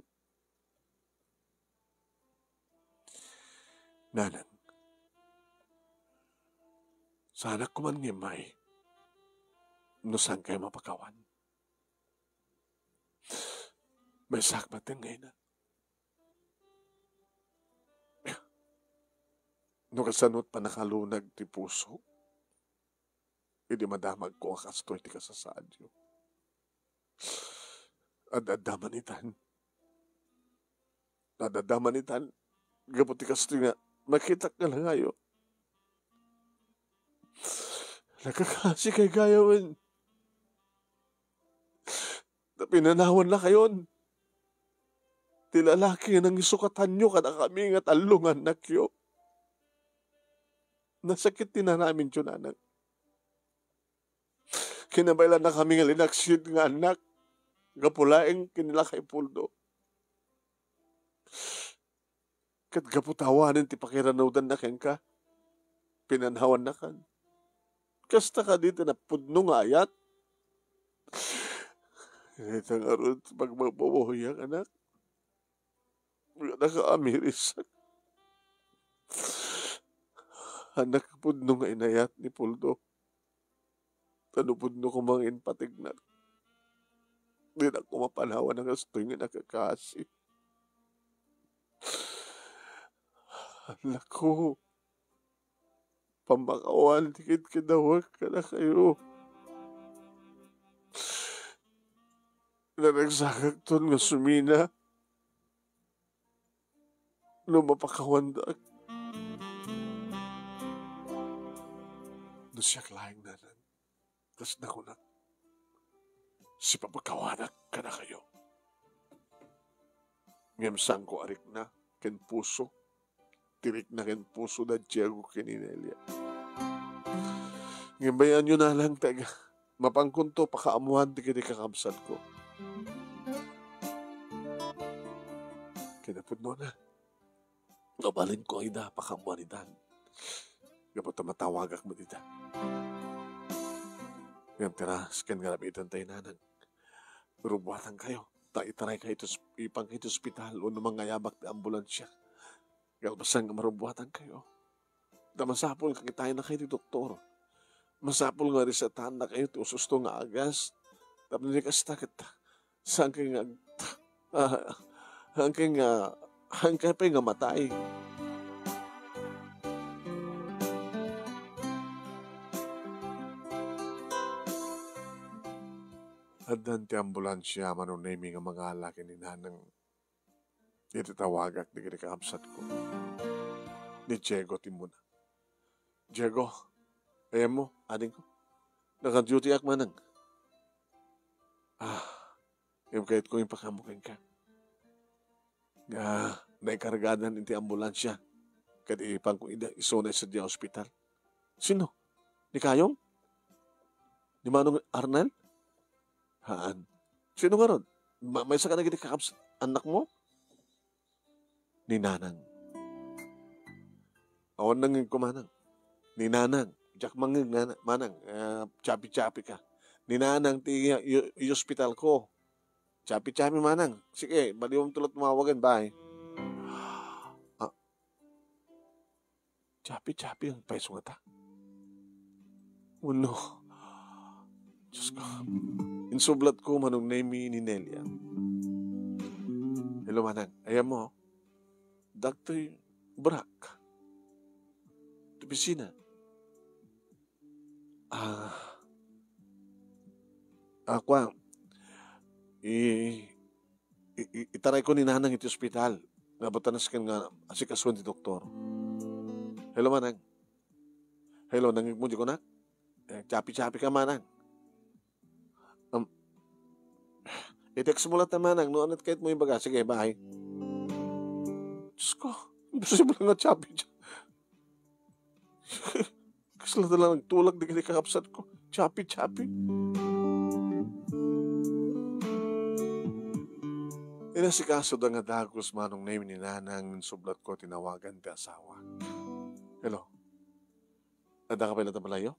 Nanang, sana ko man ngimay, no saan kayo mapakawan. May sakmat din ngayon na. No kasanot pa nakalunag ti puso, hindi madamag ko ang kastoy ti kasasadyo. Adadamanitan. Adadamanitan. Gaputi kastoy nga, makita ka lang ngayon. Nakakasi kay gayawan. Pinanawan na kayon. Tilalaki nang isukatan nyo kada kami nga talungan na kyo. Nasakit din na namin yun, anak. Kinabaylan na kami nga linaksid nga anak. Gapulaing kinila kay Puldo. Kat gaputawanin ti pakiranawdan na ken ka. Pinanhawan na kan. Kasta ka dito na pudno nga ayat. Ito nga ron magmabuhay ang anak. Nakaamirisak. Anak pudno nga inayat ni Puldo. Ano pudno ko mga inpatignan. Di na ko mapanawan ng astoy nga nakakasi. Anak ko, pamakawan, dikit kinawag ka na kayo. Na nagsakag ton nga sumina. No mapakawandag. No siya klaing nanan. Tas na ko na. Si papakawanak ka na kayo. Ngemsang ko arik na, ken puso. Tirik na ken puso na Diego Kininelia. Ngimbayan nyo na lang taga. Mapangkunto, pakaamuhan di kini kakamsan ko. Kinapod mo na. Nabalin ko ay na, pakaamuhan itan. Kapag tamatawagak mo dita. Ngayon teras, kan galabitan tayo nanang. Rubuatan kayo. Itaray kayo ipang kayo ospital o namang ngayabak na ambulansya. Galbasang marubuatan kayo. Masapol kakitayin na kayo ni doktor. Masapol nga risatahan na kayo ti ususto nga agas. Tapos nikas takit. Saan kayo nga hangkay pa nga matay. At ti ambulansya manunay nga mga alaki ni nanang dito tawagak di kakamsat ko. Ni Diego timuna. Diego, ayan mo, ading ko. Naka-duty ak manang. Yung kahit ko yung pakamukin ka. Naikaragadan inti ambulansya. Kadi ipang ko isonay sa diya hospital. Sino? Ni Kayong? Ni Manong Arnel? Haan? Sino nga ron? May sa ka na kakamsat anak mo? Ni Nanang. Awan nang kumanang. Ni Nanang. Jack manging manang. Chapi-chapi ka. Ni Nanang ti hospital ko. Chapi-chapi manang. Sige, baliwang tulad tumawagan. Bye. Chapi-chapi ang paiso nga ta. Uno. Diyos ko. Insublat ko manong name ni Nelia. Hello manang. Ayan mo. Dr. Brak. Opisina. Ako itaray ko ni nanang iti ospital. Nabatanas kan nga asikason ti doktor. Hello manang. Hello, nangig mo di ko na? Chapi-chapi ka manang. I-text mo lang ta manang. Noon at kahit mo yung baga. Sige, bye. Diyos ko, imposible nga chapi dyan. Kasla na lang nagtulag di kini kakapsat ko. Chapi. Inasikaso da nga dagos manong name ni nanang sublat ko tinawagan ti asawa. Hello? Ada ka pala tabalayo?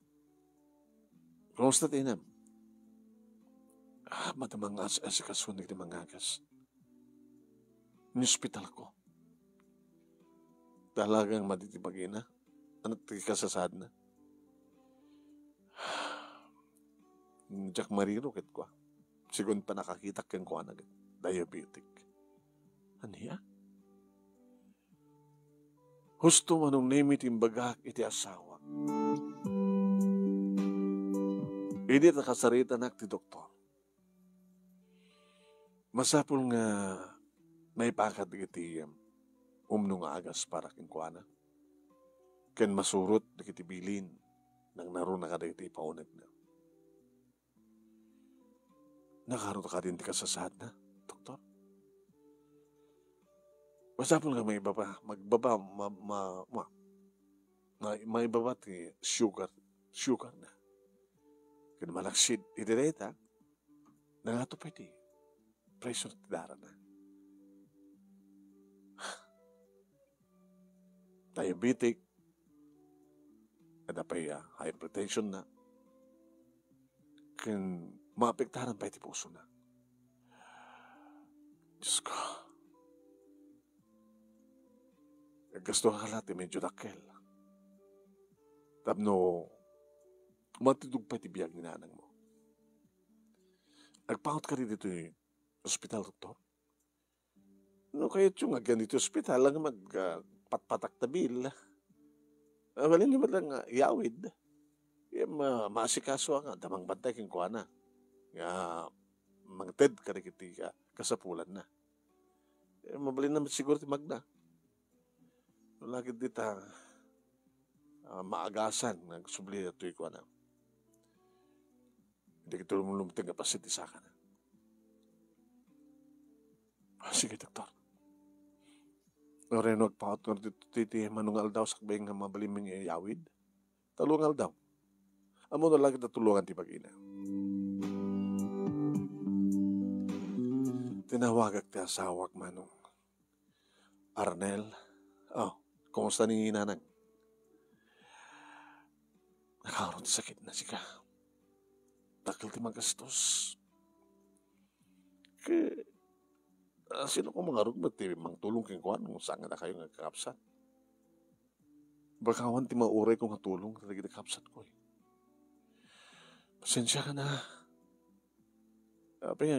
Kumusta tinam? Madamang asikaso ni mangagas. Ni hospital ko. Talagang maditibagina. Ano kasasad na? Jack Mariro kit ko. Sigun pa nakakita kang ko na diabetic. Aniya? Husto manong name timbagak iti asawa. Hindi nakasarita na ti doktor. Masapul nga may pakat iti umno nga agas para kinkwana. Ken masurot iti bilin nang naroon na kada iti paunag na. Nakaroon ka din ti kasasad na, doktor. Masapul nga may iba pa, magbaba, may iba ti sugar na. Kaya malaksid, idireta, nangato pa iti, pressure ti dara na. Diabetic, ada pa hypertension na, kaya maapektaran pa iti puso na. Diyos ko. Gasto ka kalati, medyo dakkel. Tapno, matidug pa iti biyag ni nanang mo. Agpangot ka rin dito yung hospital, doktor. No, kaya yung ganito hospital, lang magpatpatak tabil. Walin naman lang iawid. Maasikaso nga, damang bantay king kuha na. Mangted ka rin kiti kasapulan na. Mabalin naman siguro ti Magda. Lagi dita maagasan nagsubli ito yung kuha na. Hindi ka tulong lumutang kapasit isa ka na. Sige, doktor. Noreno agpaot nga dito titi manungal daw sakbay nga mabalin mo niya iawid. Talungal daw. Amo na lagi natulungan ti pag-ina. Tinawagag ti asawak manong. Arnel. Kumusta ni nanang? Nakaroon ti sakit na sika. Takil ti magastos. Sino ko mga rugbat ti mangtulong king kuhan kung saan na kayo nagkakapsat? Bakawan ti mauray kong hatulong talaga nagkakapsat ko eh. Pasensya ka na.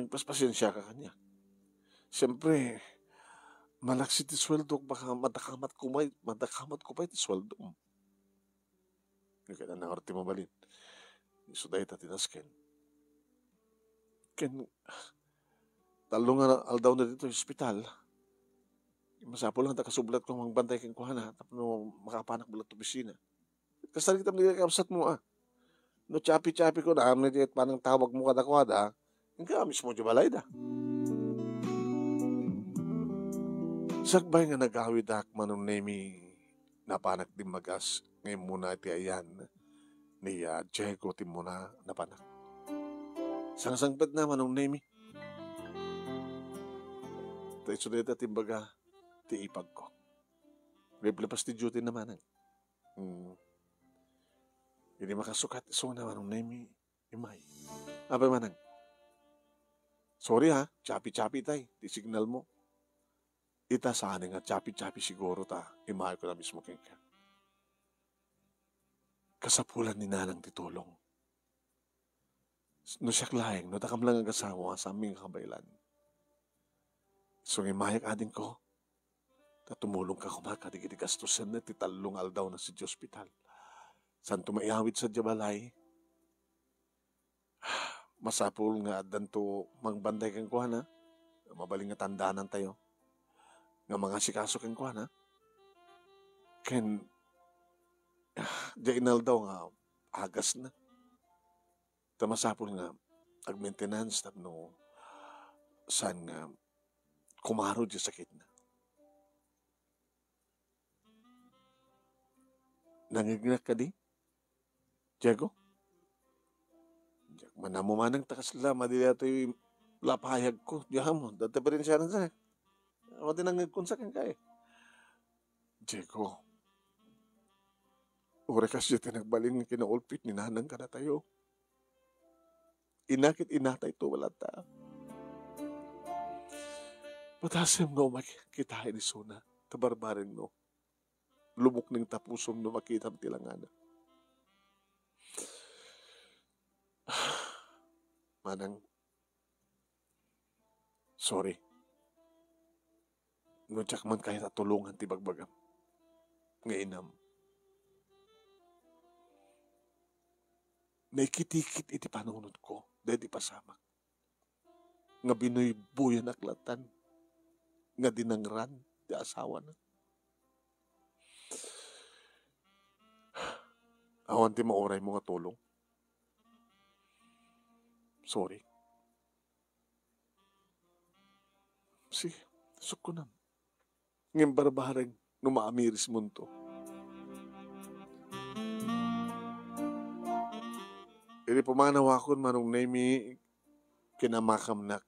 Pas pasensya ka kanya. Siyempre, malaksit ti sweldo, baka madakamat ko pa iti sweldo. Kaya na nakarti mabalin. Isuday ta tinasken. Ken, talo nga aldaw na dito hospital. Masapol lang takasublat kong mangbantay kang kuhana tapno makapanak bulat to bisina. Kasali kitam nila kapsat mo No chapi-chapi ko na amnet at panang tawag mo kada-kada. Hingga mismo di balay da. Sagbay nga nagawid manong nemi napanak di magas ngayon muna iti ayan ni Diego ti muna napanak. Sang-sangpet na manong nemi. Tayo suneta timbaga ti ipag ko. Lepas ti duty naman Hindi makasukat iso na manong nemi imay. Abay manang. Sorry chapi-chapi tay. Ti signal mo. Ita sa aning chapi-chapi siguro ta. Imay ko na mismo kengka. Kasapulan ni nanang titulong. No siyak laing, no takam lang ang kasawa sa aming kabaylan. So imayak ading ko. Tumulong ka kumakadigidi gastusan na titalong aldaw na si hospital. San tumayawid sa Jabalay? Masapul nga danto magbanday kang kuha mabaling nga tandaanan tayo. Nga mga sikaso kang kuha Ken, jainal daw nga agas na. Tamasapul nga ag-maintenance tapno san nga kumaro di sakit na. Nangignak ka di? Diego? Manamo manang takas la, madili ato yung lapahayag ko. Diyan mo, dati pa rin siya na sa. Mati nangigkunsak ka eh. Diego, ure kasi tinagbalin ng kinaulpit ni nanang ka na tayo. Inakit inatay to wala ta. Patasim no makita ni Suna, tabarbarin no. Lubok ng tapusom no makita tilangan. Manang, sorry. Ngunyak man kahit atulungan ti bagbagam. Ngainam. Naikitikit iti panunod ko, dahil pasamak. Nga binuy-buyan aklatan, nga dinangran, di asawa na. Awan ti mauray mo nga tulong. Sorry. Sige, suk ko na. Ngayon barbareng numaamiris mo to. Ili pumanawa ko manong nemi kinamakamnak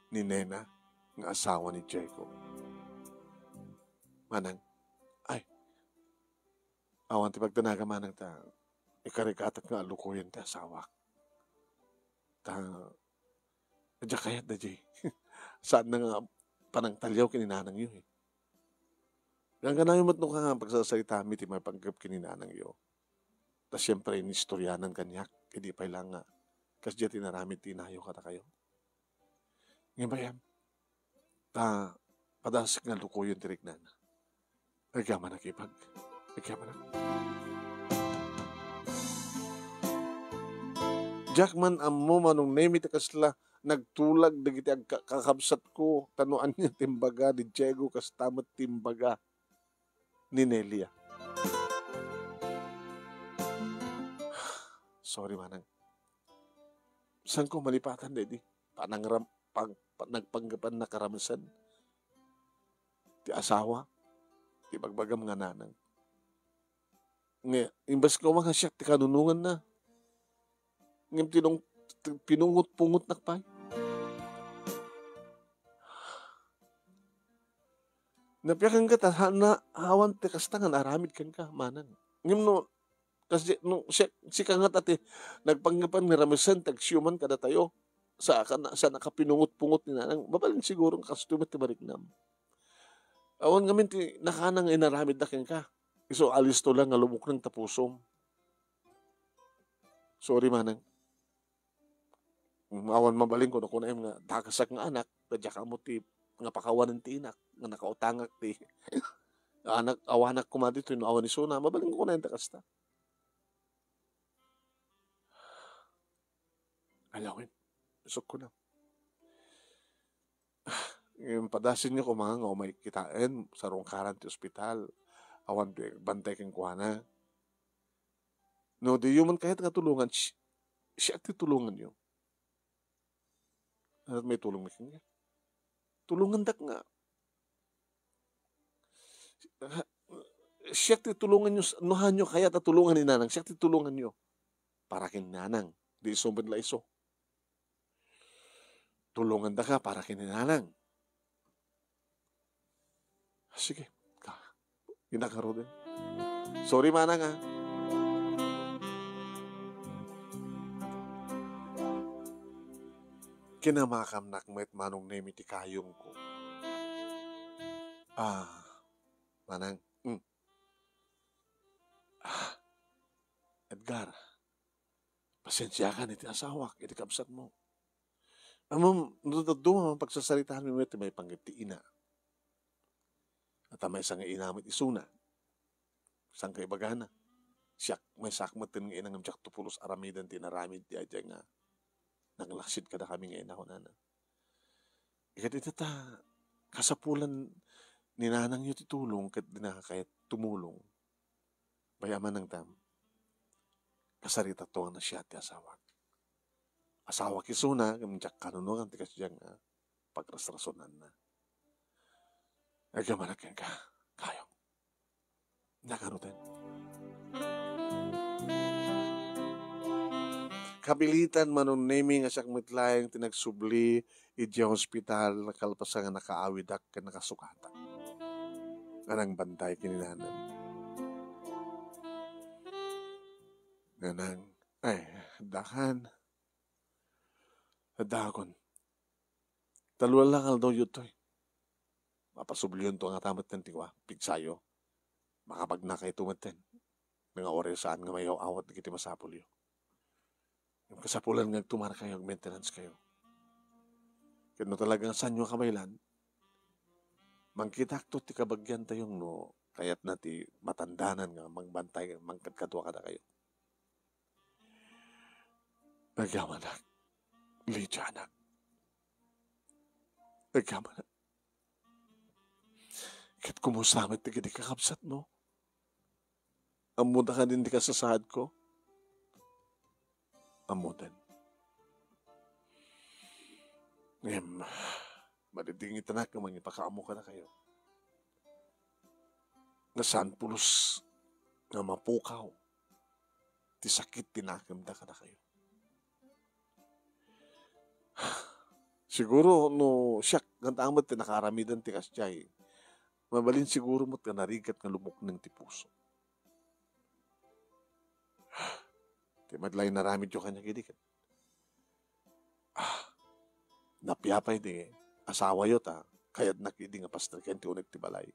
ni Nena ng asawa ni Diego. Manang, ay, awan ti pagtanaga manang ta, ikarikatak nga alukuyan ti asawa. Ta, adya kayat na jay. Saan na nga panang talyaw kininanang yun eh. Yang ganayon mo't nung nga pagsasalita mi ti may panggap kininanang yun. Ta siyempre inistoryanan kanyak, hindi pa ilang nga. Kasi diya tinaramid tinayo kata kayo. Ngayon ba yan? Ta, padasik nga lukuyon tirignan. Nagkama na kipag. Nagkama na. Jackman ammo manong name iti kasla nagtulag dagiti kakabsat ko tanuan niya timbaga ni Diego kas tamat timbaga ni Nelia. Sorry manang. Saan ko malipatan dedi? Nagpanggapan na karamasan. Ti asawa. Ti bagbagam nga nanang. Nga, imbas ko mga siyak ti kanunungan na. Ngayon pinungot-pungot na pa. Napiyakan ka ta na awan ti kastangan aramid kan ka manang. Ngayon no, kasi no, si kangat ati nagpanggapan ni Ramasan tagsiyuman kada tayo sa nakapinungot-pungot ni nanang. Mabalin siguro ang kastumat ti Mariknam. Awan ngamin ti nakanang inaramid na kan ka. Iso alis to lang nga lumok ng tapusom. Sorry manang. Awan mabaling ko na kunay nga takasak nga anak, tadya ka mo ti nga pakawanan ti inak, nga nakautangak ti anak, awanak ko ma dito, no awan ni Suna, mabaling ko na yung takasta. Alawin, isok ko na. Yung padasin niyo ko mga nga umay kitain sa rongkaran ti ospital, awan bantay kang kuhana. No, di human kahit nga tulungan, siya ti tulungan niyo. At may tulong na kanya. Tulungan dak nga. Siya titulungan nyo, nuhan nyo kaya tatulungan ni nanang. Siya titulungan nyo. Para kin nanang. Di sumbad la iso. Tulungan da ka para kin nanang. Sige. Ginakaro din. Sorry manang ha. Kinamakam nakmet manong nemi ti kayong ko. Manang. Edgar, pasensya ka niti asawak, iti kapsat mo. Amam, nututado ang pagsasalitahan mo iti may panggap ti ina. At may isang inamit isuna. Isang kay bagana. Siyak, may sakmatin nga inang amtsak tupulos aramidan tinaramid ti adya nga. Nanglaksid ka na kami nga inahon na. Ikat ito ta, kasapulan ni nanang yu titulong kat dinakakayat tumulong. Bayaman ng tam. Kasarita to na siya ti asawak. Asawak isuna, kamtsak kanunungan ti kasyang pagrasrasonan na. Nagkamanakin ka, kayo. Nakarutin. Kabilitan manon naming asak mitlayang tinagsubli idya hospital nakalpasan nga nakaawidak ka nakasukatan. Anang bantay kininanan. Nanang, ay, dakan. Dakon. Talwal lang daw yun to. Mapasubliyon to nga tamat ng tiwa. Pigsayo. Makapag na kayo tumaten. Nga oras saan nga mayaw awat na kiti masapul yun. Yung kasapulan nga tumara kayo, maintenance kayo. Kaya talagang sanyo kamaylan, mangkitak to ti kabagyan tayong no, kaya't na ti matandanan nga, mangbantay, mangkadkadwa ka na kayo. Nagyamanak, Lidyanak. Nagyamanak. Kahit kumusamit ti kiti kakapsat mo, amuda ka din di kasasahad ko, amudan. Ngayon, madidingit na ka, mangipakaamo ka na kayo. Nga saan pulos, nga mapukaw, ti sakit tinakimda ka na kayo. Siguro, no, siyak, gantamat ti nakaramidan ti kasyay, mabalin siguro mo't ka narigat nga lumok ng ti puso. Ti madlay naramid yung kanya kidikat. Napiyapay di asawa yun ta, kaya't nakidi nga pastrikan ti unag ti balay.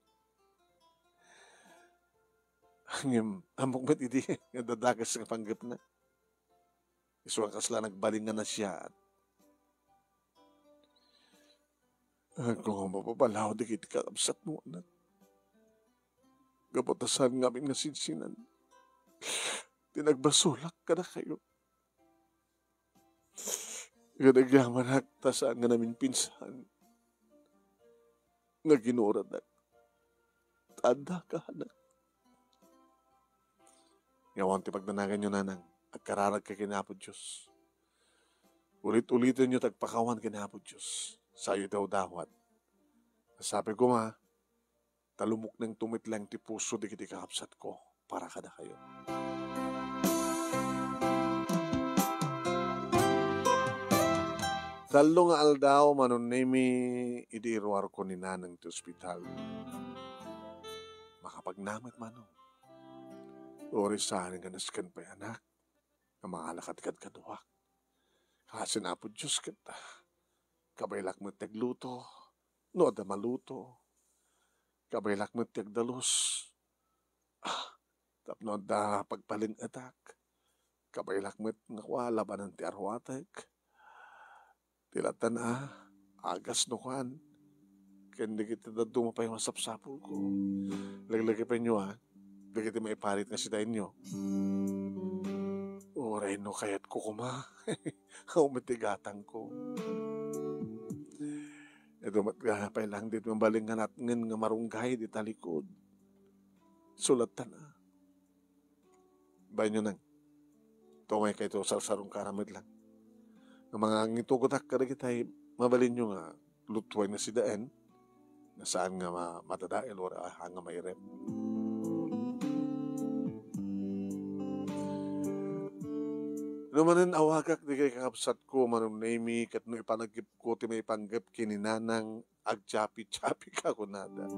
Amok ba't hindi nga dadagas nga panggap na. Isuang kasla nagbaling nga na siya. Kung mapapalaw di kiti kakabsat mo anak. Kapatasan nga amin nga sinsinan. Tinagbasulak ka na kayo. Ganagyaman tasaan nga namin pinsan. Nga ginurad na. Tanda ka anak. Ngawan ti pagdanagan nyo nanang. Agkararag ka kinapod Diyos. Ulit-ulitin nyo tagpakawan kinapod Diyos. Sa'yo daw dawat. Sabi ko ma, talumok ng tumitlang ti puso di kiti kakapsat ko. Para ka na kayo. Talo nga aldaw manon nemi idiruar ko ni nanang ti ospital. Makapagnamat manong. Oris saan nga naskan pa anak. Ang mga alakat-kat kaduwak. Kasi na po Diyos kita. Kabaylak mo tagluto. No da maluto. Kabaylak mo tagdalos. Tapno da pagpaling atak. Kabaylak mo nakwala ba ng ti arwatek. Tilatan agas no kan. Kaya kita na dumapay masapsapul ko. Laglagi pa nyo Lagi ti maiparit nga si dahin nyo. Oray no kayat ko kuma. Umitigatang ko. Ito matgapay lang dito mabaling nga natngin nga marunggay di talikod. Sulatan Bayan nyo nang. Tumay kayo ito sarsarong karamid lang. Ang mga ngitugotak ka na kitay, mabalin nyo nga lutuay na si daan, na saan nga matadail o nga mairep. Numanin awagak di kay kakapsat ko, manong nami, kat no ipanagip ko, ti may ipanggap kininanang agchapi-chapi ka kunada.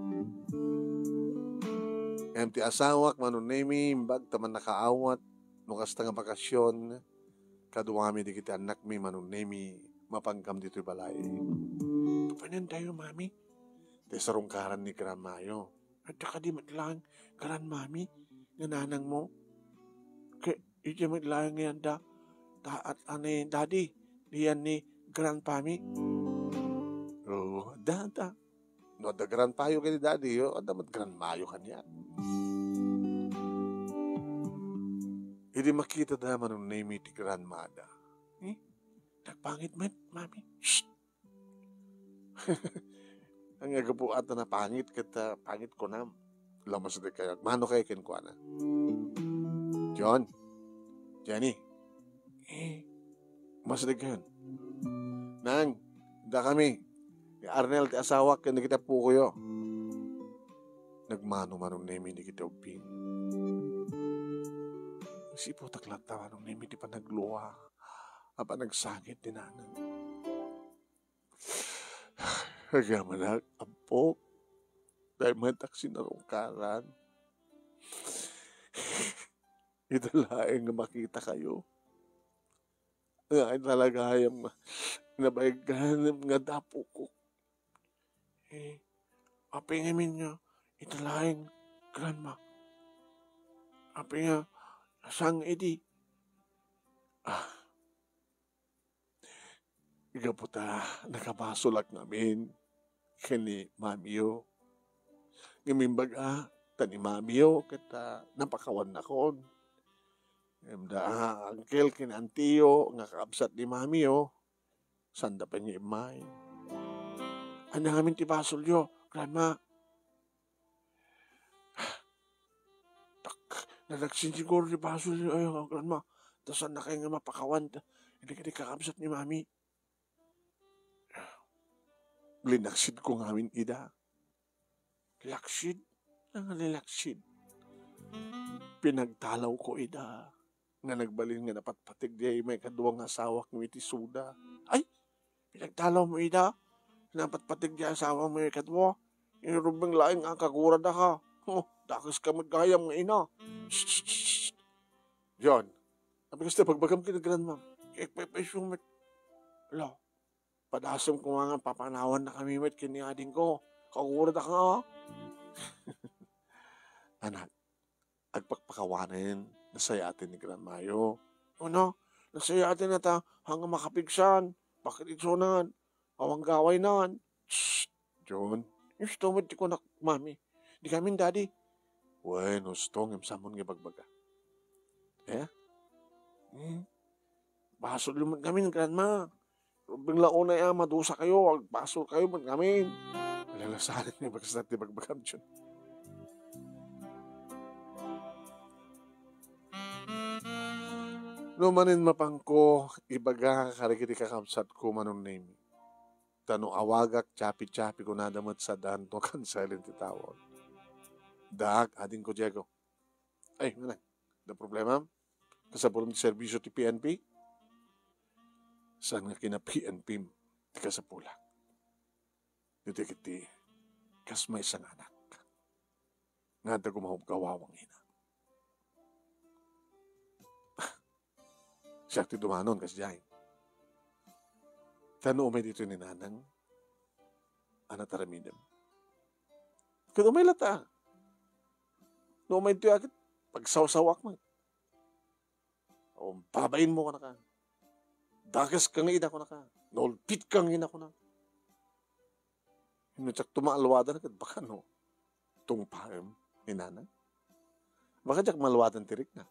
Ti asawak, manong nami, imbag taman nakaawat, nukas nga bakasyon, kaduwami di kita anak mi manunemi mapanggam dito balay. Papanan tayo mami. Di sarungkaran ni Gran Mayo. At saka di matlang Gran Mami nga nanang mo. Kaya iti matlang ngayon taat ane daddy. Diyan ni Gran Pami. Oh, da. No, da Gran Payo ka ni daddy. Adamat Gran Mayo kanya. Hindi makita naman ng name iti grandmada. Nagpangit man, mami. Shh! Ang agapuat na pangit, kita pangit ko na. Lamas na kayo. Mano kayo kinkuha na? John? Jenny? Mas na kayo. Nang, da kami. Arnel, ti asawak, kaya kita po kayo. nagmano-manong nemi di kita uping. Sipo taklat tawa nung nemi di pa nagluwa. Apa nagsangit din nanan. Hagamanag, ampo. Dahil mataksin na rungkaran. Ito laing nga makita kayo. Nga talaga yung nabaygan nga dapo ko. Api nga minyo, ito laing grandma. Api nga, sang edi. Ika po ta, nakabasulak namin. Kani mamiyo. Ngamin baga, tani mamiyo, kita napakawan na kon. Uncle, kinantiyo, nga kaabsat ni mamiyo. Sanda pa niya imay. Ano namin ti basol yo, grandma? Nadagsin siguro ni basol yo, ayo, grandma. Tasan na kayo nga mapakawan. Hindi ka kakabsat ni mami. Linaksid ko ngamin ida. Laksid? Ang nilaksid. Pinagtalaw ko ida. Nga nagbalin nga napatpatig di may kaduwang asawak ng itisuda. Ay! Pinagtalaw mo ida. Napatpatig di asawa mo may kaduwa. Inurubang laing ang kagura da ka. Dakas ka magkayam nga ina. Shh! Yon. Nabigas na pagbagam kinagran ma'am. Kaya Ala. Padasam ko nga papanawan na kami met kiniading ko. Kagura da ka. Anak, agpakpakawanin, nasaya atin ni Grandmayo. Ano? Nasaya atin na ta hanggang makapigsan. Bakit itsunan? Awang gaway nan. Shh! John, yung stomach di ko na, mami. Di kami daddy. Bueno, stong yung samon nga bagbaga. Basol luman kami ng grandma. Bigla una ya, madusa kayo. Basol kayo man kami. Malalasanin niya bagas natin bagbagam dyan. Lumanin mapangko, ibaga karikiti kakabsat ko manong name. Tano awagak, chapi-chapi ko nadamat sa danto kan silent itawag. Daak, ading ko Diego. Ay, manang, da problema? Kasapulong servisyo ti PNP? Saan nga kina PNP ti kasapula? Dito kiti, kas may isang anak. Nga da gumahog kawawang ina. Siya ti dumanon kas diyan. Tano umay dito ni nanang, anataramidem. Kaya umay lata. No umay dito agad, pagsawsawak mo. O babain mo ka na ka. Dagas kang ina ko na ka. Nolpit kang ina ko na. Hinutsak tumaalwada na kat baka no. Tungpaem ni nanang. Baka jak malwadan tirik na.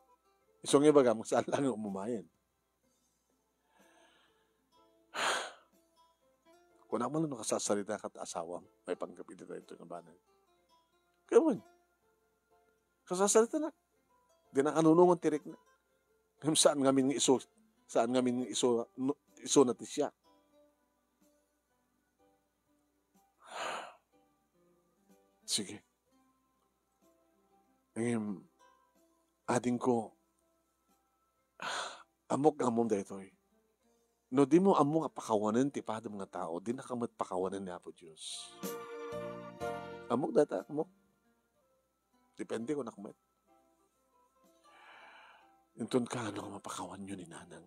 Isong ibaga magsaan lang yung umumayan. Kung naman lang nakasasalita kat asawang, may panggapit ito ito ng banay. Kaya mo, kasasalita na. Di na kanunungan tirik na. Saan ngamin iso natin siya. Sige. Ngayon, ading ko, amok among dito eh. No, di mo amo nga pakawanan ti pada mga tao, di nakamat pakawanan niya po Diyos. Amok data, amok. Depende ko nakamat. Intun ka, ano nga mapakawan nyo ni nanang.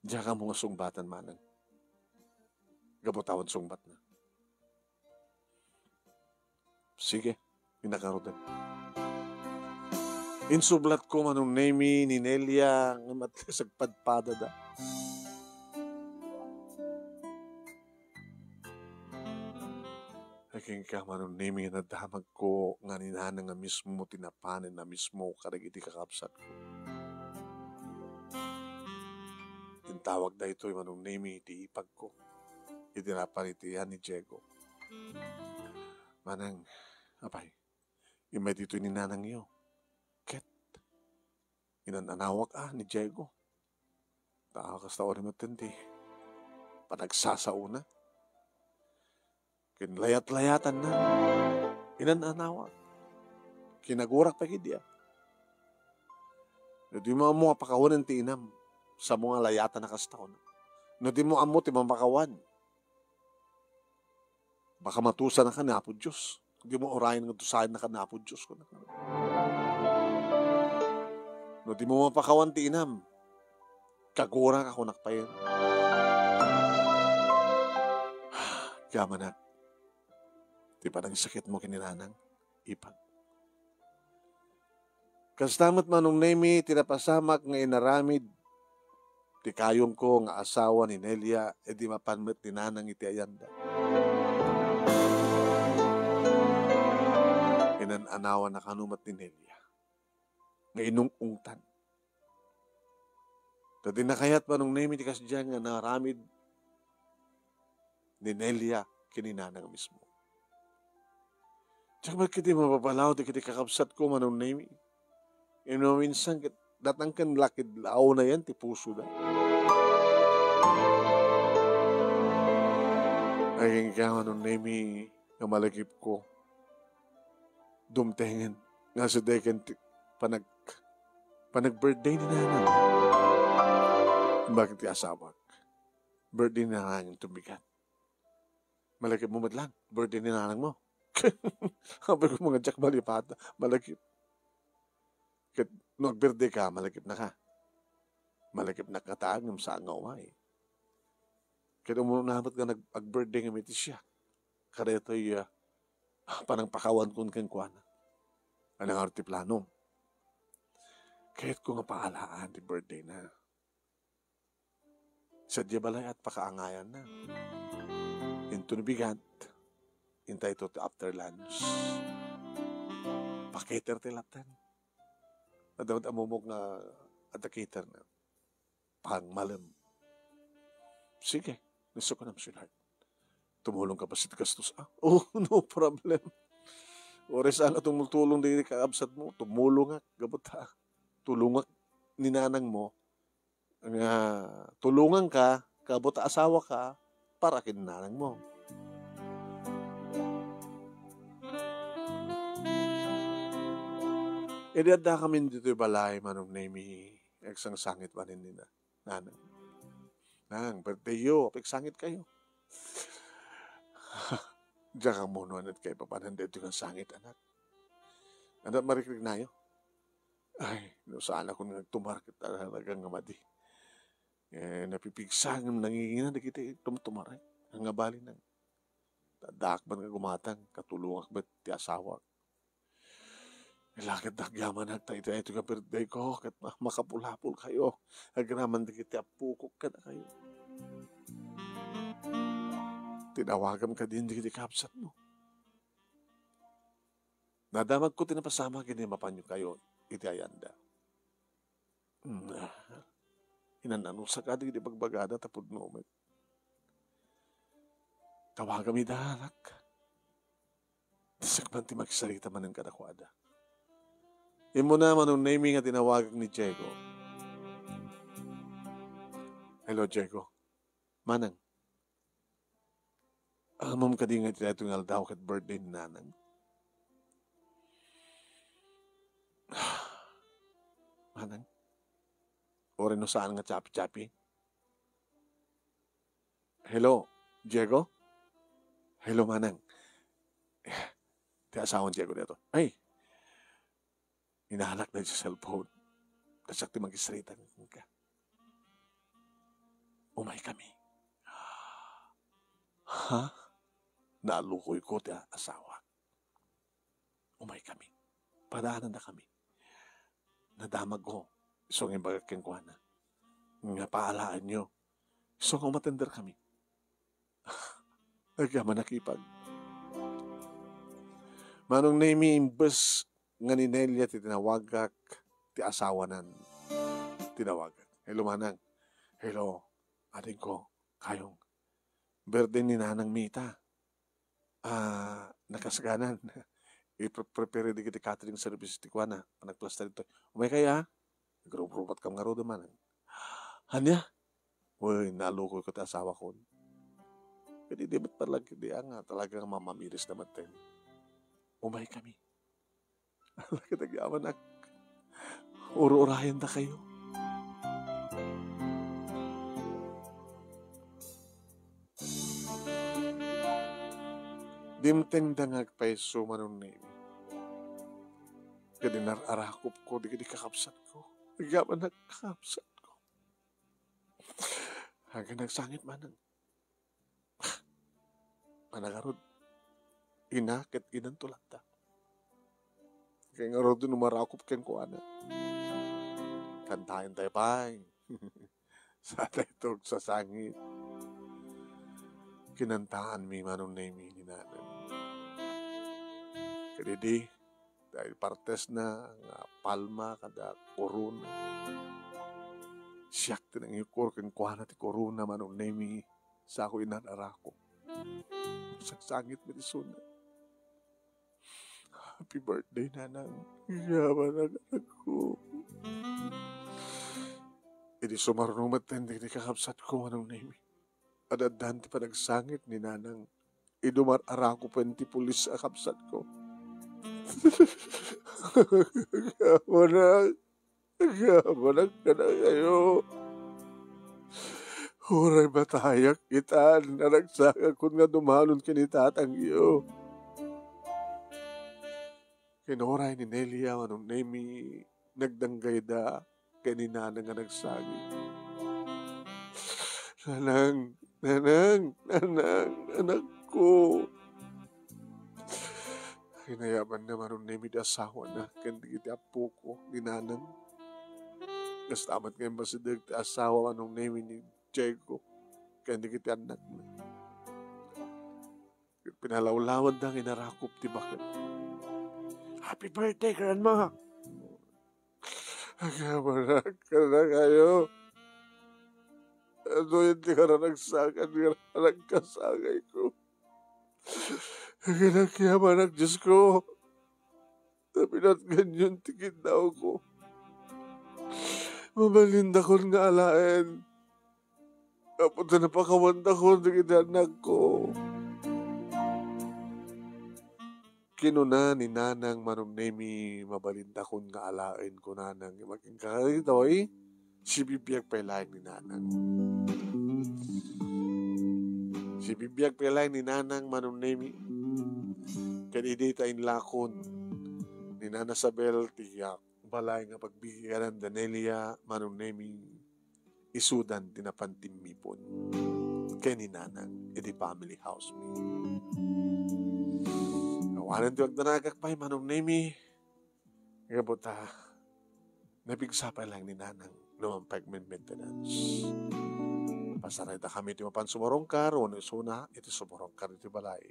Diyan ka mga sungbatan manang. Gabutawan sungbat na. Sige, inakarodan. Insublat ko manong name ni Nelia ng matlisag padpada da. Aking ka manong name na damag ko nga ninanang nga mismo tinapanin na mismo karagiti kakapsat ko. Tintawag na ito yung manong name iti ipag ko. Itinapan iti yan ni Diego. Manang, apay, imay dito ni nanang iyo. Inananawak ni Diego. Taakas na orin matindi. Panagsasauna. Kinlayat-layatan na. Inananawa. Kinagurak pa gid ya. No di mo amo pakawan ti inam sa mga layatan na kastaon. No di mo amo ti mamakawan. Baka matusa na ka na po Diyos. Di mo orayin ng tusahin na ka na po Diyos ko na. No di mo mapakawan ti inam. Kagurak ako nakpayan. Kaya manak. Di pa nang sakit mo kininanang. Ipag. Kastamat manong nemi, tinapasamak nga inaramid, ti kayong ko nga asawa ni Nelia, edi mapanmet ni nanang iti ayanda. Inananawa na kanumat ni Nelia, nga inungungtan. Tadi nakayat manong nemi, ti kasdyan nga naramid ni Nelia, kininanang mismo. Tsaka bakit di mapapalaw, di kiti kakapsat ko manong nemi, minsan, datang kan lakid lao na yan, ti puso na. Ay, kaya nung nemi na malagip ko, dumtengen, nga sa dekan, panag-birthday ni nanang. Bakit ti asawak? Birthday ni nanang yung tumigat. Malagip mo madlan, birthday ni nanang mo. Sabi ko mga jak malipata, malagip. Nung birthday ka, malagip na ka. Malagip na kataag ng saan nga umay. Kaya umunamat ka nag-birthday ng mitis siya. Kada ito'y panang pakawan kung kankwana. Anong artiplano. Kahit ko nga paalaan di birthday na. Sadya balay at pakaangayan na. Into nabigat. Intay ito after lunch. Pakiter tilatan. Nadawad amumok na atakater na pang malam. Sige, gusto ko na sweetheart. Tumulong ka pa si Gastos. Oh, no problem. Ores ang tumulong din kaabsat mo. Tumulong nga, gabot ha. Tulungan ni nanang mo. Nga, tulungan ka, kabot asawa ka, para kin nanang mo. Idada kami dito balay manong nemi eksang sangit pa rin nila. Nanang. Nang, birthday yo, sangit kayo. Diyan kang munuan at kayo papanan dito yung sangit, anak. Anak, marikrig na yo. Ay, saan ako nagtumarkit talagang ngamadi. Napipigsang nanginginan na kita tumutumaray. Ang ngabali ng tadak ba nga gumatang, katulungak ba ti asawa. Ilakad nagyaman nagtay ito ka birthday ko, kat makapulapul kayo. Agraman na kita pukok ka na kayo. Tinawagan ka din, di kapsat mo. Nadamag ko tinapasama, ginimapan nyo kayo, iti ayanda. Inananusa ka, di pagbagada, tapod no. Tawagan mi danak. Sakman ti magsarita man ng kadakwada. Imo na manong naming nga tinawagan ni Diego. Hello, Diego. Manang. Amam ka din nga tinatungal daw kat birthday ni nanang. Manang. O rin no saan nga chapi-chapi. Hello, Diego? Hello, Manang. Ti asawang Diego dito. Ay, hinahalak na sa cellphone. Kasak ti mag-isrita ka. Umay kami. Ha? Naalukoy ko ti asawa. Umay kami. Padaanan na kami. Nadamag ko. Isong yung bagakeng kuha na. Nga paalaan nyo. Isong matender kami. Nagyaman nakipag. Manong nami imbes nga ni Nelia ti tinawagak ti asawanan. Tinawagak. Hello, Manang. Hello, ating ko. Kayong. Birthday ni Nanang Mita. Nakasaganan. I-prepare di kiti catering service ti kwa na. Nagplasta dito. Umay kaya? Nagrubat kam nga ro Manang. Hanya? Uy, nalukoy ko ti asawa ko. Pwede di ba't palagi di nga talagang mamamiris naman tayo. Umay kami. Lagi nagyaman ak. Uro-urayan na kayo. Dimteng dangag pa iso manong name. Kadi nararakop ko, di kakapsat ko. Nagyaman nagkakapsat ko. Hanggang nagsangit manang. Managarod. Inakit inan tulata. Kaya nga rin numarakop kang ko anak. Kantahin tayo pa. Sana ito sa sangit. Kinantahan mi manong name ni nanan. Kadidi, dahil partes na palma kada koruna. Siyak tinang ikur kang kuha na ti koruna manong name sa ako inanarako. Sagsangit mo di suna. Happy birthday, nanang. Yaman ang anak ko. Idi sumarunumat na hindi kakapsat ko anong name. Adadan ti pa nagsangit ni nanang. Idumar-ara ko pa ti pulis sa kapsat ko. Yaman ka na kayo. Huray batayak kita na nagsaga kung nga dumalon kinitatang iyo. Kinoray ni Nelia manong name nagdanggay da kaninana nga nagsagi. Nanang, anak ko. Hinayaman na manong name di asawa na kandi iti apo ko, ni nanang. Gastamat ngayon ba si Dirk asawa manong name ni Diego, kandi iti anak na. Pinalawlawan na inarakop ti bakit. Happy birthday, Grandma! Agabarak ka na kayo. Ano hindi ka na nagsakan, nagkasagay ko. Kinakyaman ang Diyos ko. Napinat ganyan tigid daw ko. Mabalinda ko nga alain. Kapunta na pakawanda ko, tigid anak ko. Kinuna ni nanang manong name mabalinda kon nga alain ko nanang maging kakalitoy si bibiyag pailaing ni nanang. Si bibiyag pailaing ni nanang manong name kanidi tayin lakon ni Nana Sabel tiyak balay nga pagbigyan ng Danelia manong name isudan tinapantimipon kay ni nanang edi family house me. Wanan ti wagdanagak pa'y manong name. Ngabuta, nabigsapay lang ni nanang lumampag maintenance. Pasaray ta kami iti mapan sumarongkar, o isuna, iti sumarongkar iti balay.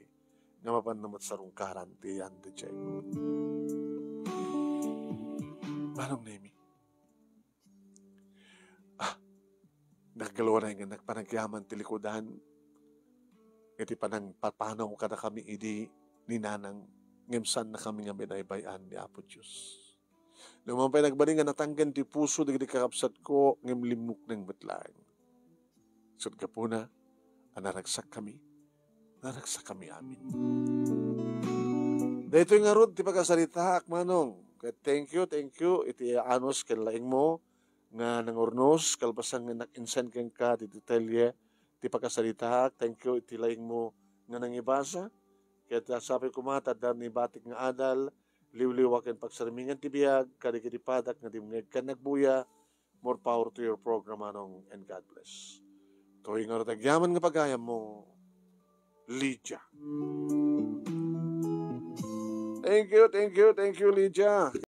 Nga mapan namat sa rongkaran ti ande check. Manong name. Naggalwa na yung nagpanagyaman ti likodan. Iti panang papanaw kada kami idi ni nanang ngemsan na kami nga binaybayan ni Apo Diyos. Nung mga nagbali nga natanggan ti puso di kakapsat ko ngem limok ng betlang. Sud ka po na, naragsak kami amin. Dito nga rod, ti pagkasalita akmanong. Thank you, iti anos kanlaing mo, nga nangurnos, kalbasang nga nakinsan kang ka, ti detalye, ti pagkasalita, thank you, iti laing mo nga nangibasa. Kaya sabi ko matadam ni batik nga adal, liwliwakan pagsarmingan tibiyag, karikitipadak nga dimngeg ka nagbuya, more power to your program anong, and God bless. Tuwing nga ratagyaman nga pagayam mo, Lydia. Thank you, Lydia.